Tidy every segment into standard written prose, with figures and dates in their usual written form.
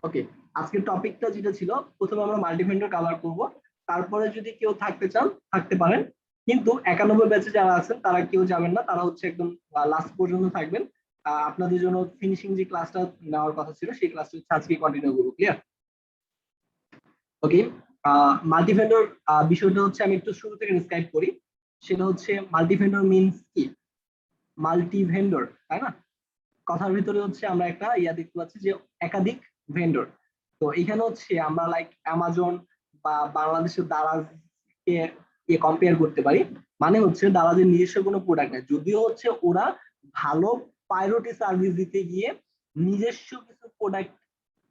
ওকে, আজকের টপিকটা যেটা ছিল, প্রথমে আমরা মাল্টিভেন্ডর কভার করব, তারপরে যদি কেউ থাকতে চান থাকতে পারেন, কিন্তু 91 ব্যাচে যারা আছেন তারা কেউ যাবেন না, তারা হচ্ছে একদম লাস্ট পর্যন্ত থাকবেন। আপনাদের জন্য ফিনিশিং যে ক্লাসটা নেওয়ার কথা ছিল সেই ক্লাসটা হচ্ছে আজকে কন্টিনিউ করবো। ক্লিয়ার? ওকে, মাল্টিভেন্ডর বিষয়টা হচ্ছে আমি একটু শুরু থেকে ডিসক্রাইব করি। সেটা হচ্ছে মাল্টিভেন্ডর মিনস কি? মাল্টিভেন্ডর, তাই না? কথার ভিতরে হচ্ছে আমরা একটা দেখতে পাচ্ছি যে একাধিক ভেন্ডর। তো এখানে হচ্ছে আমরা লাইক অ্যামাজন বা বাংলাদেশের দারাজকে কম্পেয়ার করতে পারি। মানে হচ্ছে দারাজের নিজস্ব কোনো প্রোডাক্ট নেই, যদিও হচ্ছে ওরা ভালো প্রায়োরিটি সার্ভিস দিতে গিয়ে নিজস্ব কিছু প্রোডাক্ট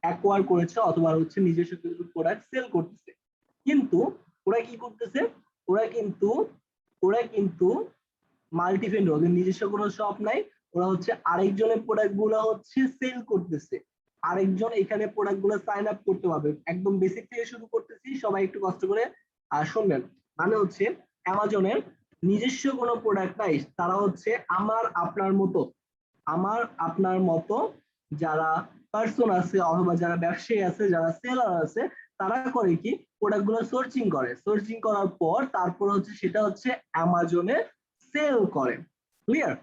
অ্যাকোয়ার করেছে অথবা হচ্ছে নিজস্ব কিছু প্রোডাক্ট সেল করতেছে, কিন্তু ওরা কি করতেছে? ওরা কিন্তু ওরা কিন্তু মাল্টিভেন্ডর, ওদের নিজস্ব কোনো শপ নাই। ওরা হচ্ছে আরেকজনের প্রোডাক্ট গুলো হচ্ছে সেল করতেছে, আরেকজন এখানে প্রোডাক্ট গুলো সাইন আপ করতে পারবে। একদম বেসিক থেকে শুরু করতেছি, সবাই একটু কষ্ট করে শুনবেন। মানে হচ্ছে অ্যামাজনের নিজস্ব কোনো প্রোডাক্ট নাই, তারা হচ্ছে আমার আপনার মতো যারা পার্সন আছে অথবা যারা ব্যবসায়ী আছে, যারা সেলার আছে, তারা করে কি প্রোডাক্ট গুলো সার্চিং করে, সার্চিং করার পর তারপর হচ্ছে সেটা হচ্ছে অ্যামাজনে সেল করে। ক্লিয়ার?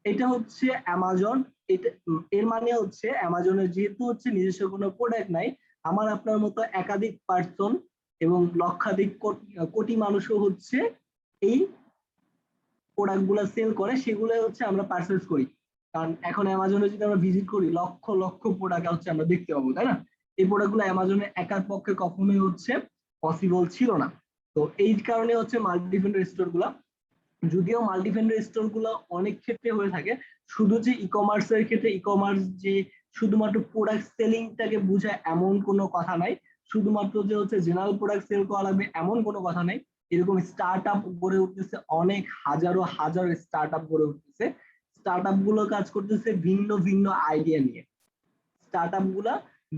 এটা হচ্ছে অ্যামাজন। এটা এর মানে হচ্ছে অ্যামাজনের যেহেতু হচ্ছে নিজস্ব কোনো প্রোডাক্ট নাই, আমার আপনার মতো একাধিক পার্সন এবং লক্ষাধিক কোটি মানুষও হচ্ছে এই প্রোডাক্ট গুলো সেল করে, সেগুলো হচ্ছে আমরা পারচেজ করি। কারণ এখন অ্যামাজনে যদি আমরা ভিজিট করি, লক্ষ লক্ষ প্রোডাক্ট হচ্ছে আমরা দেখতে পাবো, তাই না? এই প্রোডাক্ট গুলো অ্যামাজনে একার পক্ষে কখনোই হচ্ছে পসিবল ছিল না। তো এই কারণে হচ্ছে মাল্টিভেন্ডর স্টোর গুলা, যদিও মাল্টিভেন্ডর স্টোর গুলো অনেক ক্ষেত্রে হয়ে থাকে, শুধু যে ই কমার্সের ক্ষেত্রে ই কমার্স যে শুধুমাত্র প্রোডাক্ট সেলিংটাকে বোঝায় এমন কোনো কথা নাই, শুধুমাত্র যে হচ্ছে জেনারেল প্রোডাক্ট সেল করা লাগবে এমন কোনো কথা নাই। এরকম স্টার্ট আপ গড়ে উঠতেছে, অনেক হাজারো হাজারো স্টার্ট আপ গড়ে উঠতেছে। স্টার্ট আপ গুলো কাজ করতেছে ভিন্ন ভিন্ন আইডিয়া নিয়ে, স্টার্ট আপ গুলা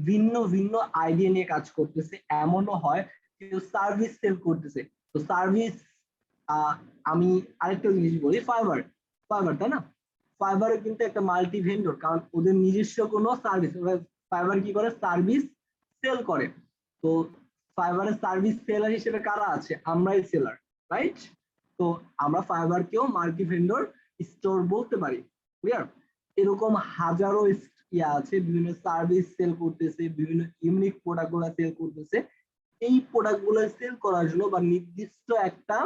ভিন্ন ভিন্ন আইডিয়া নিয়ে কাজ করতেছে। এমনও হয় কেউ সার্ভিস সেল করতেছে। তো সার্ভিস, আমি আরেকটা জিনিস বলি, ফাইবার, তাই না? ফাইবারও কিন্তু একটা মাল্টি ভেন্ডর, কারণ ওদের নিজস্ব কোনো সার্ভিস, ফাইবার কি করে? সার্ভিস সেল করে। তো ফাইবারের সার্ভিস সেলার হিসেবে কারা আছে? আমরাই সেলার, রাইট? তো আমরা ফাইবারকেও মাল্টি ভেন্ডর স্টোর বলতে পারি। ক্লিয়ার? এরকম হাজারো আছে, বিভিন্ন সার্ভিস সেল করতেছে, বিভিন্ন ইউনিক প্রোডাক্ট গুলা সেল করতেছে। এই প্রোডাক্ট গুলো সেল করার জন্য বা নির্দিষ্ট একটা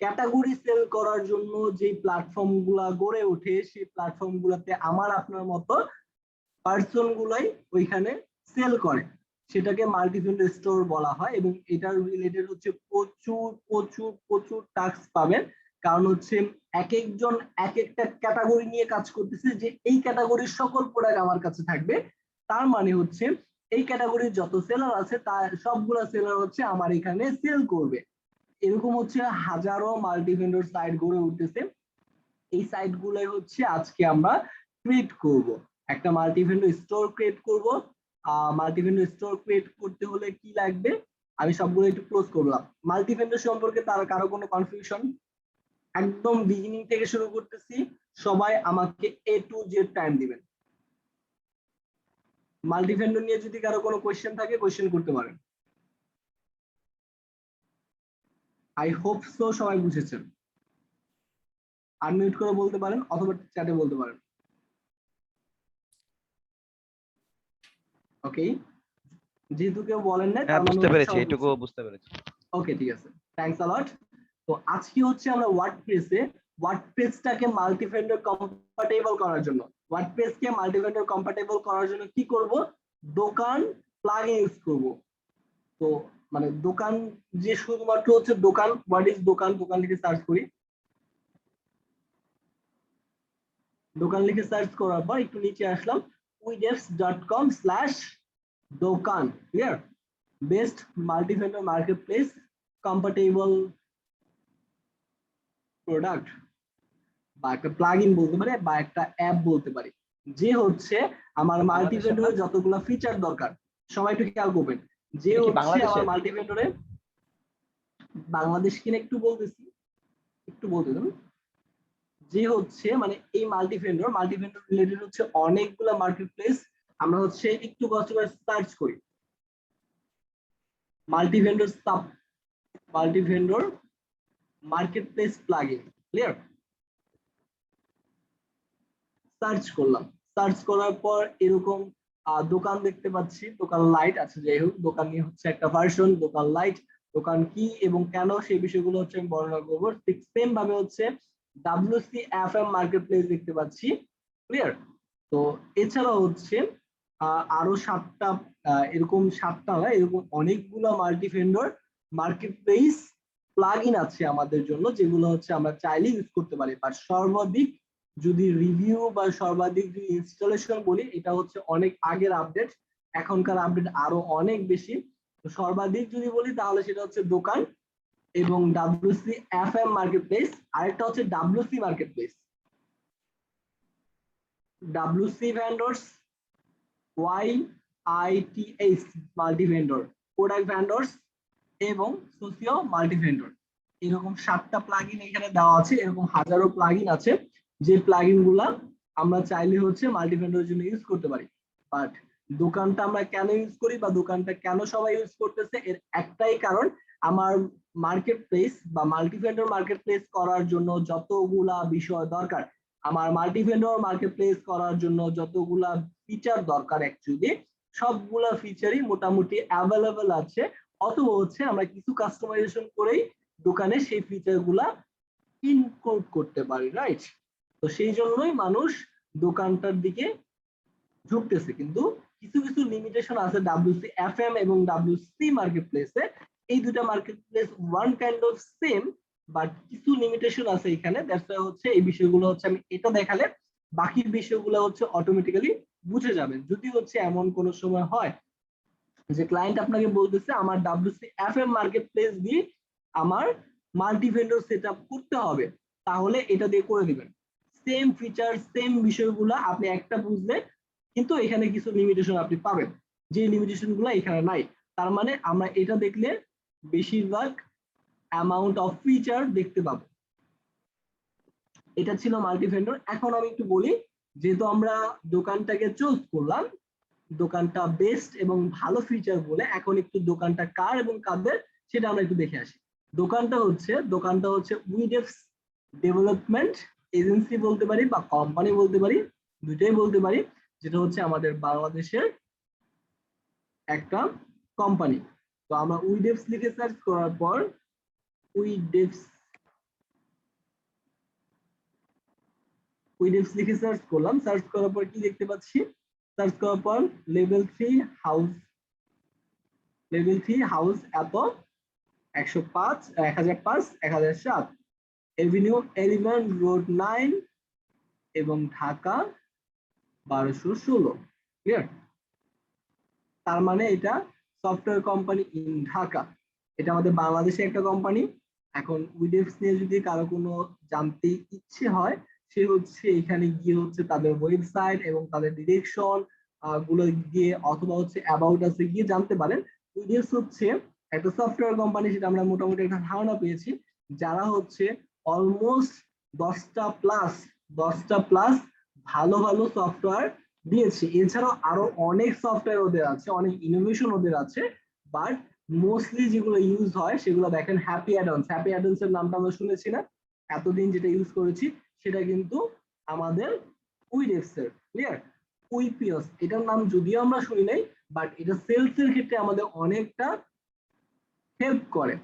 ক্যাটাগরি সেল করার জন্য যে প্ল্যাটফর্ম গুলা গড়ে ওঠে, সেই প্ল্যাটফর্ম গুলাতে আমার আপনার মতো পার্সন গুলাই ওইখানে সেল করে, সেটাকে মাল্টিভেন্ডর স্টোর বলা হয়। এবং এটার রিলেটেড হচ্ছে প্রচুর প্রচুর প্রচুর টাস্ক পাবেন, কারণ হচ্ছে এক একজন এক একটা ক্যাটাগরি নিয়ে কাজ করতেছে, যে এই ক্যাটাগরির সকল প্রোডাক্ট আমার কাছে থাকবে। তার মানে হচ্ছে এই ক্যাটাগরির যত সেলার আছে তার সবগুলা সেলার হচ্ছে আমার এখানে সেল করবে। এরকম হচ্ছে হাজারো মাল্টিভেন্ডর সাইট গড়ে উঠতেছে। এই সাইট গুলোই হচ্ছে আজকে আমরা ক্রিয়েট করব, একটা মাল্টিভেন্ডর স্টোর ক্রিয়েট করব। মাল্টিভেন্ডর স্টোর ক্রিয়েট করতে হলে কি লাগবে আমি সবগুলো একটু ক্লোজ করলাম। মাল্টিভেন্ডর সম্পর্কে তার কারো কোনো কনফিউশন? একদম বিগিনিং থেকে শুরু করতেছি, সবাই আমাকে A to Z টাইম দিবেন। মাল্টিভেন্ডর নিয়ে যদি কারো কোনো কোয়েশ্চেন থাকে কোয়েশ্চেন করতে পারেন। আই হোপ সো সবাই বুঝেছেন। আনমিউট করে বলতে পারেন অথবা চ্যাটে বলতে পারেন। ওকে, যেহেতু কেউ বলেন না হ্যাঁ, তার মানে বুঝতে হচ্ছে পেরেছি, সবাই এটুকু বুঝছেন। বুঝতে পেরেছি। ওকে, ঠিক আছে, থ্যাঙ্কস আ লট। তো আজকে হচ্ছে আমরা ওয়ার্ডপ্রেসটাকে মাল্টিভেন্ডর কম্পাটেবল করার জন্য, ওয়ার্ডপ্রেসকে মাল্টিভেন্ডর কম্পাটেবল করার জন্য কি করব? দোকান প্লাগইন ইউজ করব। তো মানে দোকান, যে শুধুমাত্র হচ্ছে দোকান, হোয়াট ইজ দোকান, দোকান লিখে সার্চ করি। দোকান লিখে সার্চ করার পর একটু নিচে আসলাম, widefs.com/দোকান। Clear? Best multivendor market place compatible product, বা একটা প্লাগইন বলতে পারি বা একটা অ্যাপ বলতে পারি, যে হচ্ছে আমার বাংলাদেশের না? মাল্টিভেন্ডরে যতগুলো ফিচার দরকার। সবাই একটু খেয়াল করবেন, যে এটা কি হচ্ছে আমার বাংলাদেশের? মাল্টিভেন্ডরে, বাংলাদেশ কিনা একটু বলতেছি, একটু বলতে দেন। যে হচ্ছে মানে এই মাল্টিভেন্ডর রিলেটেড হচ্ছে অনেকগুলা মার্কেট প্লেস আমরা হচ্ছে একটু কষ্ট করে সার্চ করি multi vendor marketplace plugin. Clear? Search করলাম, সার্চ করার পর এরকম দোকান দেখতে পাচ্ছি, দোকান লাইট আছে, যাই হোক দোকান নিয়ে হচ্ছে একটা ভার্সন, দোকান লাইট, দোকান কি এবং কেন সেই বিষয়গুলো হচ্ছে আমি বর্ণনা করবো। ঠিক সেম ভাবে হচ্ছে WCFM মার্কেটপ্লেস দেখতে পাচ্ছি। ক্লিয়ার? তো এছাড়াও হচ্ছে আরো 7টা, এরকম 7টা না, এরকম অনেকগুলো মাল্টি ভেন্ডর মার্কেটপ্লেস প্লাগইন আছে আমাদের জন্য, যেগুলো হচ্ছে আমরা চাইলে ইউজ করতে পারি। বাট সর্বাধিক যদি রিভিউ বা সর্বাধিক যদি ইনস্টলেশন বলি, এটা হচ্ছে অনেক আগের আপডেট, এখনকার আপডেট আরো অনেক বেশি। তো সর্বাধিক যদি বলি তাহলে সেটা হচ্ছে দোকান এবং WCFM মার্কেটপ্লেস। আরেকটা হচ্ছে WC marketplace, WC vendors, YITH multi vendor, product vendors এবং সোসিও মাল্টি ভেন্ডর। এরকম 7টা প্লাগইন এখানে দেওয়া আছে। এরকম হাজারো প্লাগইন আছে, যে প্লাগইন গুলা আমরা চাইলে হচ্ছে মাল্টি ভেন্ডরের জন্য ইউজ করতে পারি। বাট দোকানটা আমরা কেন ইউজ করি বা দোকানটা কেন সবাই ইউজ করতেছে, এর একটাই কারণ, আমার মার্কেট প্লেস বা মাল্টি ভেন্ডর মার্কেট প্লেস করার জন্য যতগুলা বিষয় দরকার, আমার মাল্টি ভেন্ডর মার্কেট প্লেস করার জন্য যতগুলা ফিচার দরকার, অ্যাকচুয়ালি সবগুলা ফিচারই মোটামুটি অ্যাভেলেবল আছে। অথবা হচ্ছে আমরা কিছু কাস্টমাইজেশন করেই দোকানে সেই ফিচার গুলা ইনক্লুড করতে পারি, রাইট? তো সেই জন্যই মানুষ দোকানটার দিকে ঝুঁকতেছে। কিন্তু কিছু কিছু লিমিটেশন আছে WCFM এবং WC মার্কেটপ্লেসে। এই দুটা marketplace one kind of same, but কিছু লিমিটেশন আছে এখানে। দ্যাটস ওয়াই হচ্ছে এই বিষয়গুলো হচ্ছে আমি এটা দেখালে বাকি বিষয়গুলো হচ্ছে অটোমেটিক্যালি বুঝে যাবেন। যদি হচ্ছে এমন কোনো সময় হয় যে ক্লায়েন্ট আপনাকে বলতেছে আমার WCFM মার্কেটপ্লেস দিয়ে আমার মাল্টি ভেন্ডর সেটআপ করতে হবে, তাহলে এটা দিয়ে করে দিবেন। সেম ফিচার সেম বিষয়গুলো আপনি একটা বুঝলে, কিন্তু এখানে কিছু লিমিটেশন আপনি পাবেন, যে লিমিটেশন গুলো এখানে নাই। তার মানে আমরা এটা দেখলে বেশিরভাগ অ্যামাউন্ট অফ ফিচার দেখতে পাবো। এটা ছিল মাল্টি ভেন্ডর। এখন আমি একটু বলি, যেহেতু আমরা দোকানটাকে চুজ করলাম, দোকানটা বেস্ট এবং ভালো ফিচার বলে, এখন একটু দোকানটা কার এবং কাদের সেটা আমরা একটু দেখে আসি। দোকানটা হচ্ছে উইডেভস ডেভেলপমেন্ট এজেন্সি বলতে পারি বা কোম্পানি বলতে পারি, দুটাই বলতে পারি, যেটা হচ্ছে আমাদের বাংলাদেশের একটা কোম্পানি। তো আমরা উইডেভস লিখে সার্চ করার পর উইডেভস লিখে সার্চ করলাম, সার্চ করার পর কি দেখতে পাচ্ছি, সার্চ করার পর লেভেল 3 হাউস এত 105 1005 1007 এভিনিউ 11 রোড 9 এবং ঢাকা 1216। ক্লিয়ার? তার মানে এটা সফটওয়্যার কোম্পানি ইন ঢাকা, এটা আমাদের বাংলাদেশে একটা কোম্পানি। এখন উইডেভস নিয়ে যদি কারো কোনো জানতে ইচ্ছে হয়, সে হচ্ছে এখানে গিয়ে হচ্ছে তাদের ওয়েবসাইট এবং তাদের ডিরেকশন গুলো গিয়ে অথবা হচ্ছে অ্যাবাউট আছে গিয়ে জানতে পারেন। উইডেভস হচ্ছে একটা সফটওয়্যার কোম্পানি, সেটা আমরা মোটামুটি একটা ধারণা পেয়েছি, যারা হচ্ছে অলমোস্ট 10টা প্লাস ভালো ভালো সফটওয়্যার দিয়েছে। এছাড়াও আরো অনেক সফটওয়্যার ওদের আছে, অনেক ইনোভেশন ওদের আছে, বাট মোস্টলি যেগুলো ইউজ হয় সেগুলো দেখেন হ্যাপি অ্যাডন্স এর নামটা আমরা শুনেছি না, এতদিন যেটা ইউজ করেছি সেটা কিন্তু আমাদের উইডেভস এর। ক্লিয়ার? উইপিএস এটার নাম যদিও আমরা শুনি নাই, বাট এটা সেলস এর ক্ষেত্রে আমাদের অনেকটা হেল্প করে।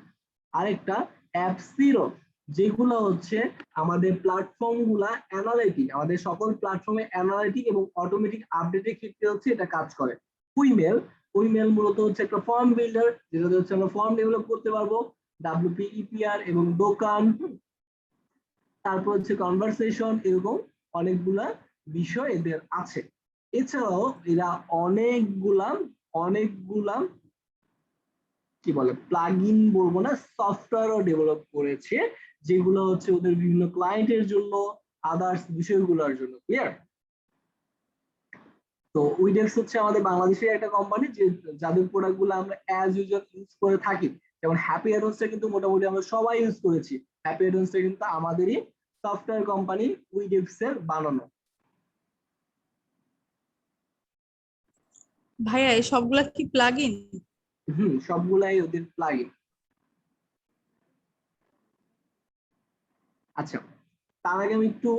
আরেকটা অ্যাপসিরো, যেগুলো হচ্ছে আমাদের প্ল্যাটফর্ম গুলা অ্যানালাইটিক, আমাদের সকল প্ল্যাটফর্মে অ্যানালাইটিক এবং অটোমেটিক আপডেটের ক্ষেত্রে হচ্ছে এটা কাজ করে। উইমেল মূলত হচ্ছে একটা ফর্ম বিল্ডার, যেটাতে হচ্ছে আমরা ফর্ম ডেভেলপ করতে পারবো। WP EPR এবং দোকান, তারপর হচ্ছে কনভারসেশন, এরকম অনেকগুলা বিষয় এদের আছে। এছাড়াও এরা অনেকগুলা কি বলে প্লাগইন বলবো না, সফটওয়্যারও ডেভেলপ করেছে, যেগুলো হচ্ছে ওদের বিভিন্ন ক্লায়েন্টের জন্য, আদার্স বিষয়গুলোর জন্য। ক্লিয়ার? তো উইডেক্স হচ্ছে আমাদের বাংলাদেশের একটা কোম্পানি, যে যাদের প্রোডাক্ট গুলো আমরা অ্যাজ ইউজুয়াল ইউজ করে থাকি। যেমন হ্যাপি অ্যাডন্সটা কিন্তু মোটামুটি আমরা সবাই ইউজ করেছি। হ্যাপি অ্যাডন্সটা কিন্তু আমাদেরই সফটওয়্যার কোম্পানি উইডেক্স এর বানানো। ভাইয়া এই সবগুলা কি প্লাগইন? সবগুলাই ওদের প্লাগইন। আচ্ছা, তার আগে আমি একটু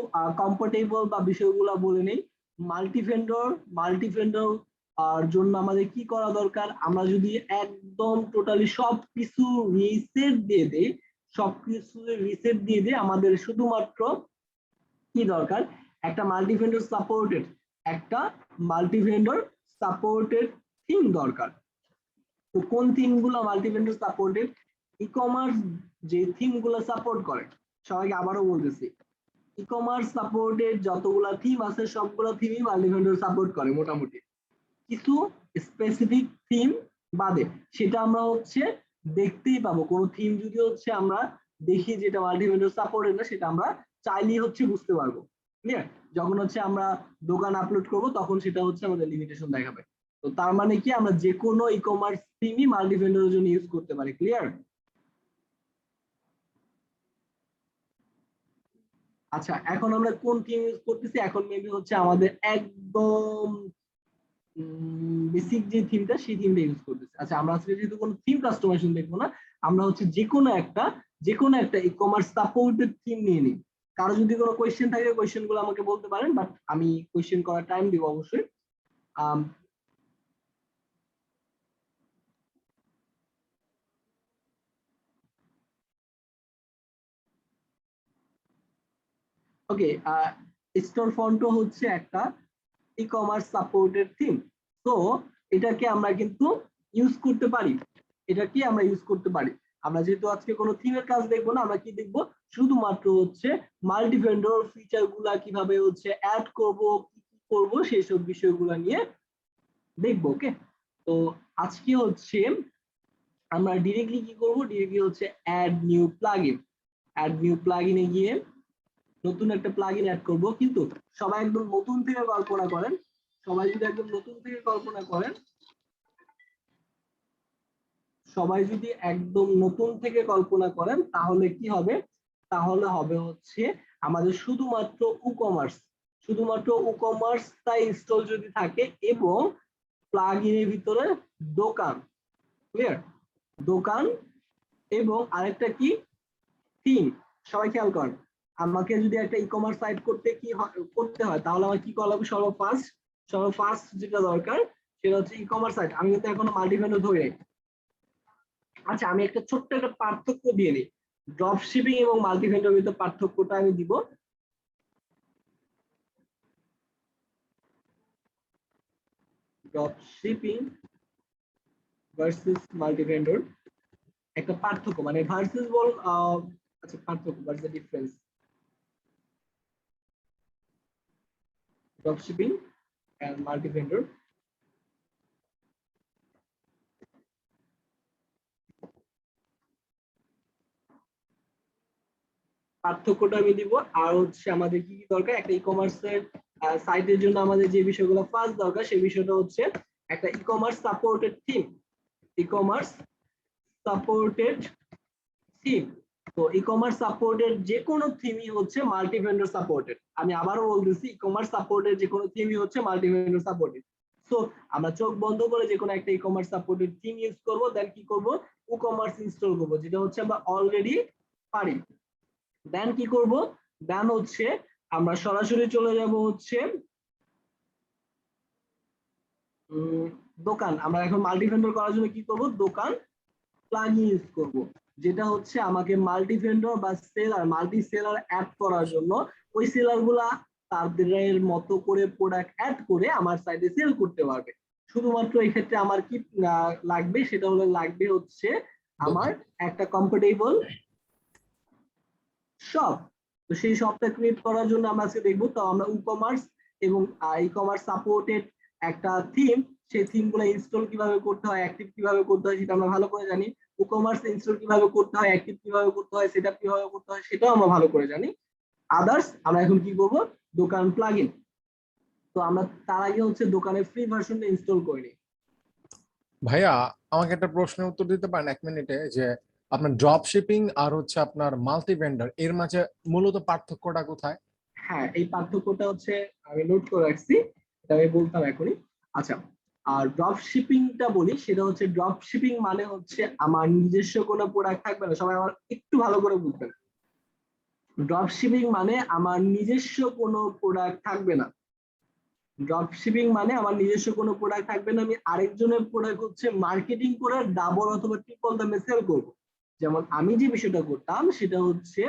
কমফোর্টেবল বা বিষয়গুলো বলে নেই। মাল্টি ভেন্ডর আর জন্য আমাদের কি করা দরকার, আমরা যদি একদম টোটালি সবকিছু রিসেট দিয়ে দেই, আমাদের শুধুমাত্র কি দরকার, একটা মাল্টি ভেন্ডর সাপোর্টেড থিম দরকার। তো কোন থিম গুলো multi vendor supported? E commerce যে থিম গুলো সাপোর্ট করে, সবাইকে আবারও বলতেছি, ই কমার্স সাপোর্টেড যতগুলা থিম আছে সবগুলো থিমই মাল্টি ভেন্ডর সাপোর্ট করে মোটামুটি। কিছু স্পেসিফিক থিম বাদে, সেটা আমরা হচ্ছে দেখতেই পাবো। কোনো থিম যদি হচ্ছে আমরা দেখি যেটা মাল্টি ভেন্ডর সাপোর্টেড না, সেটা আমরা চাইলেই হচ্ছে বুঝতে পারবো। ক্লিয়ার? যখন হচ্ছে আমরা দোকান আপলোড করব তখন সেটা হচ্ছে আমাদের লিমিটেশন দেখাবে। তো তার মানে কি, আমরা যে কোনো ই কমার্স থিমই মাল্টি ভেন্ডরের জন্য ইউজ করতে পারি। ক্লিয়ার? আচ্ছা, এখন আমরা কোন থিম ইউজ করতেছি, এখন মেবি হচ্ছে আমাদের একদম বেসিক যে থিমটা সেই থিমটা ইউজ করতেছি। আচ্ছা, আমরা আজকে যেহেতু কোনো থিম কাস্টমাইজেশন দেখবো না, আমরা হচ্ছে যে কোনো একটা ই কমার্স সাপোর্টেড থিম নিয়ে নিই। কারো যদি কোনো কোয়েশ্চেন থাকে কোয়েশ্চেন গুলো আমাকে বলতে পারেন, বাট আমি কোয়েশ্চেন করার টাইম দিব অবশ্যই। ওকে, স্টোর ফন্টও হচ্ছে একটা ই কমার্স সাপোর্টেড থিম। তো এটাকে আমরা কিন্তু ইউজ করতে পারি। আমরা যেহেতু আজকে কোনো থিমের কাজ দেখবো না, আমরা কি দেখবো, শুধুমাত্র হচ্ছে মাল্টি ভেন্ডর ফিচার গুলা কিভাবে হচ্ছে অ্যাড করব, কি কি করবো সেই সব বিষয়গুলো নিয়ে দেখবো। ওকে, তো আজকে হচ্ছে আমরা ডিরেক্টলি কি করব, ডিরেক্টলি হচ্ছে অ্যাড নিউ প্লাগইনে গিয়ে নতুন একটা প্লাগইন অ্যাড করব। কিন্তু সবাই একদম নতুন থেকে কল্পনা করেন, সবাই যদি একদম নতুন থেকে কল্পনা করেন সবাই যদি একদম নতুন থেকে কল্পনা করেন তাহলে কি হবে, তাহলে হবে হচ্ছে আমাদের শুধুমাত্র ই-কমার্সটা ইনস্টল যদি থাকে এবং প্লাগইনের ভিতরে দোকান, ক্লিয়ার, দোকান এবং আরেকটা কি, থিম। সবাই খেয়াল করেন, আমাকে যদি একটা ই কমার্স সাইট করতে হয় তাহলে আমার কি করা লাগবে, সর্বফার্স্ট যেটা দরকার সেটা হচ্ছে ই কমার্স সাইট। আমি কিন্তু এখনো মাল্টিভেন্ডর ধরে। আচ্ছা, আমি একটা ছোট্ট একটা পার্থক্য দিয়ে নিই, ড্রপ শিপিং এবং মাল্টিভেন্ডর ভিতরে পার্থক্যটা আমি দিব। ড্রপ শিপিং ভার্সেস মাল্টিভেন্ডর একটা পার্থক্য, মানে ভার্সেস বল, আচ্ছা পার্থক্য, what's the difference, drop shipping and multivendor. পার্থক্যটা আমি দিব। আর হচ্ছে আমাদের কি কি দরকার, একটা ই কমার্সের সাইটের জন্য আমাদের যে বিষয়গুলো ফার্স্ট দরকার সেই বিষয়টা হচ্ছে একটা e commerce supported theme. E commerce supported theme. তো ই কমার্স সাপোর্টেড যে কোনো থিমই হচ্ছে মাল্টি ভেন্ডর সাপোর্টেড। আমি আবারও বলতেছি, ই কমার্স সাপোর্টেড যে কোনো থিমই হচ্ছে মাল্টি ভেন্ডর সাপোর্টেড। সো আমরা চোখ বন্ধ করে যে কোনো একটা e commerce supported theme use করব, দেন কি করব, ই কমার্স ইনস্টল করব, যেটা হচ্ছে আমরা অলরেডি পারি। দেন কি করব, দেন হচ্ছে আমরা সরাসরি চলে যাব হচ্ছে দোকান। আমরা এখন মাল্টি ভেন্ডর করার জন্য কি করব, দোকান প্লাগইন ইউজ করব, যেটা হচ্ছে আমাকে মাল্টি ভেন্ডর বা মাল্টি সেলার অ্যাড করার জন্য ওই সেলার গুলা তাদের মতো করে প্রোডাক্ট অ্যাড করে আমার সাইটে সেল করতে পারবে। শুধুমাত্র এই ক্ষেত্রে আমার কি লাগবে, সেটা হলো লাগবে হচ্ছে আমার একটা কমফোর্টেবল শপ। তো সেই শপটা ক্রিয়েট করার জন্য আমরা আজকে দেখবো, তো আমরা ই-কমার্স এবং ই-কমার্স সাপোর্টেড একটা থিম, সেই থিম গুলো ইনস্টল কিভাবে করতে হয়, অ্যাক্টিভ কিভাবে করতে হয় সেটা আমরা ভালো করে জানি। ই-কমার্স ইনস্টল কিভাবে করতে হয়, অ্যাক্টিভ কিভাবে করতে হয়, সেটআপ কিভাবে করতে হয় সেটাও আমরা ভালো করে জানি। আদার্স আমরা এখন কি করব, দোকান প্লাগইন। তো আমরা তার আগে হচ্ছে দোকানের ফ্রি ভার্সনটা ইনস্টল করে নিই। ভাইয়া, আমাকে একটা প্রশ্নের উত্তর দিতে পারেন 1 মিনিটে, যে আপনার ড্রপ শিপিং আর হচ্ছে আপনার মাল্টি ভেন্ডার এর মাঝে মূলত পার্থক্যটা কোথায়? হ্যাঁ, এই পার্থক্যটা হচ্ছে আমি নোট করে রাখছি, এটা আমি বলতাম এখনই। আচ্ছা, আর ড্রপ শিপিংটা বলি, সেটা হচ্ছে ড্রপ শিপিং মানে হচ্ছে আমার নিজস্ব কোনো প্রোডাক্ট থাকবে না। সবাই আমার একটু ভালো করে বুঝবেন, ড্রপ শিপিং মানে আমার নিজস্ব কোনো প্রোডাক্ট থাকবে না। ড্রপ শিপিং মানে আমার নিজস্ব কোনো প্রোডাক্ট থাকবে না, আমি আরেকজনের প্রোডাক্ট হচ্ছে মার্কেটিং করে ডাবল অথবা ট্রিপল দামে সেল করবো। যেমন আমি যে বিষয়টা করতাম সেটা হচ্ছে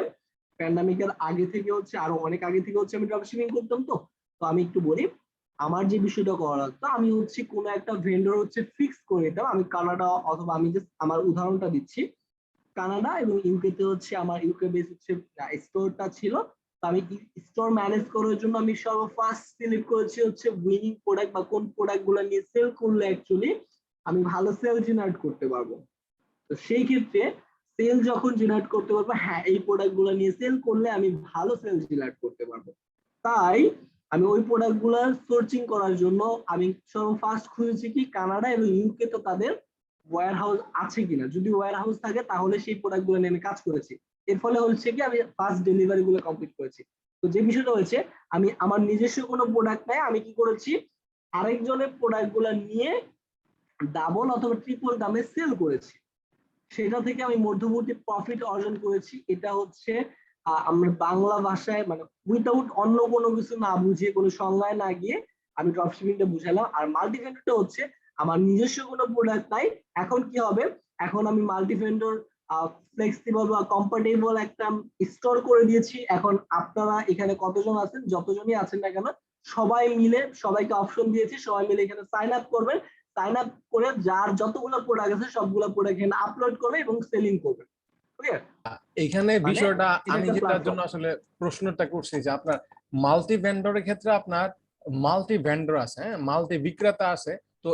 প্যান্ডামিকের আগে থেকে হচ্ছে, আরো অনেক আগে থেকে হচ্ছে আমি ড্রপ শিপিং করতাম। তো তো আমি একটু বলি, আমার যে বিষয়টা করা লাগতো, আমি হচ্ছে কোনো একটা ভেন্ডর হচ্ছে ফিক্স করে দিতাম। আমি কানাডা অথবা আমি জাস্ট আমার উদাহরণটা দিচ্ছি, কানাডা এবং ইউকে তে হচ্ছে আমার ইউকে বেস হচ্ছে স্টোরটা ছিল। তো আমি স্টোর ম্যানেজ করার জন্য আমি সর্ব ফার্স্ট সিলেক্ট করেছি হচ্ছে উইনিং প্রোডাক্ট, বা কোন প্রোডাক্ট গুলো নিয়ে সেল করলে অ্যাকচুয়ালি আমি ভালো সেল জেনারেট করতে পারবো। তো সেই ক্ষেত্রে সেল যখন জেনারেট করতে পারবো, হ্যাঁ এই প্রোডাক্ট গুলো নিয়ে সেল করলে আমি ভালো সেল জেনারেট করতে পারবো, তাই আমি ওই প্রোডাক্ট গুলো সার্চিং করার জন্য আমি সর্ব ফার্স্ট খুঁজেছি কি কানাডা এবং ইউকে তো তাদের ওয়্যার হাউস আছে কিনা। যদি ওয়্যার হাউস থাকে তাহলে সেই প্রোডাক্ট গুলো নিয়ে আমি কাজ করেছি। এর ফলে হচ্ছে কি আমি ফার্স্ট ডেলিভারি গুলো কমপ্লিট করেছি। তো যে বিষয়টা হয়েছে, আমি আমার নিজস্ব কোনো প্রোডাক্ট নাই, আমি কি করেছি আরেকজনের প্রোডাক্ট গুলো নিয়ে ডাবল অথবা ট্রিপল দামে সেল করেছি। সেটা থেকে আমি মধ্যবর্তী প্রফিট অর্জন করেছি। এটা হচ্ছে আমরা বাংলা ভাষায় মানে উইদাউট অন্য কোনো কিছু না বুঝিয়ে, কোনো সংজ্ঞায় না গিয়ে আমি ড্রপশিপিংটা বুঝালাম। আর মাল্টি ভেন্ডরটা হচ্ছে আমার নিজস্ব কোনো প্রোডাক্ট নাই। এখন কি হবে, এখন আমি মাল্টি ভেন্ডর ফ্লেক্সিবল বা কম্পার্টেবল একটা স্টোর করে দিয়েছি। এখন আপনারা এখানে কতজন আছেন, যতজনই আছেন না কেন, সবাই মিলে সবাইকে অপশন দিয়েছি, সবাই মিলে এখানে সাইন আপ করবেন। সাইন আপ করে যার যতগুলো প্রোডাক্ট আছে সবগুলো প্রোডাক্ট এখানে আপলোড করবে এবং সেলিং করবে। ক্লিয়ার? এখানে মানে বিষয়টা এটা আমি একটা যেটার জন্য প্ল্যাটফর্ম। আসলে প্রশ্নটা করছি যে আপনার মাল্টি ভেন্ডরের ক্ষেত্রে আপনার মাল্টি ভেন্ডর আছে, হ্যাঁ, মাল্টি বিক্রেতা আছে। তো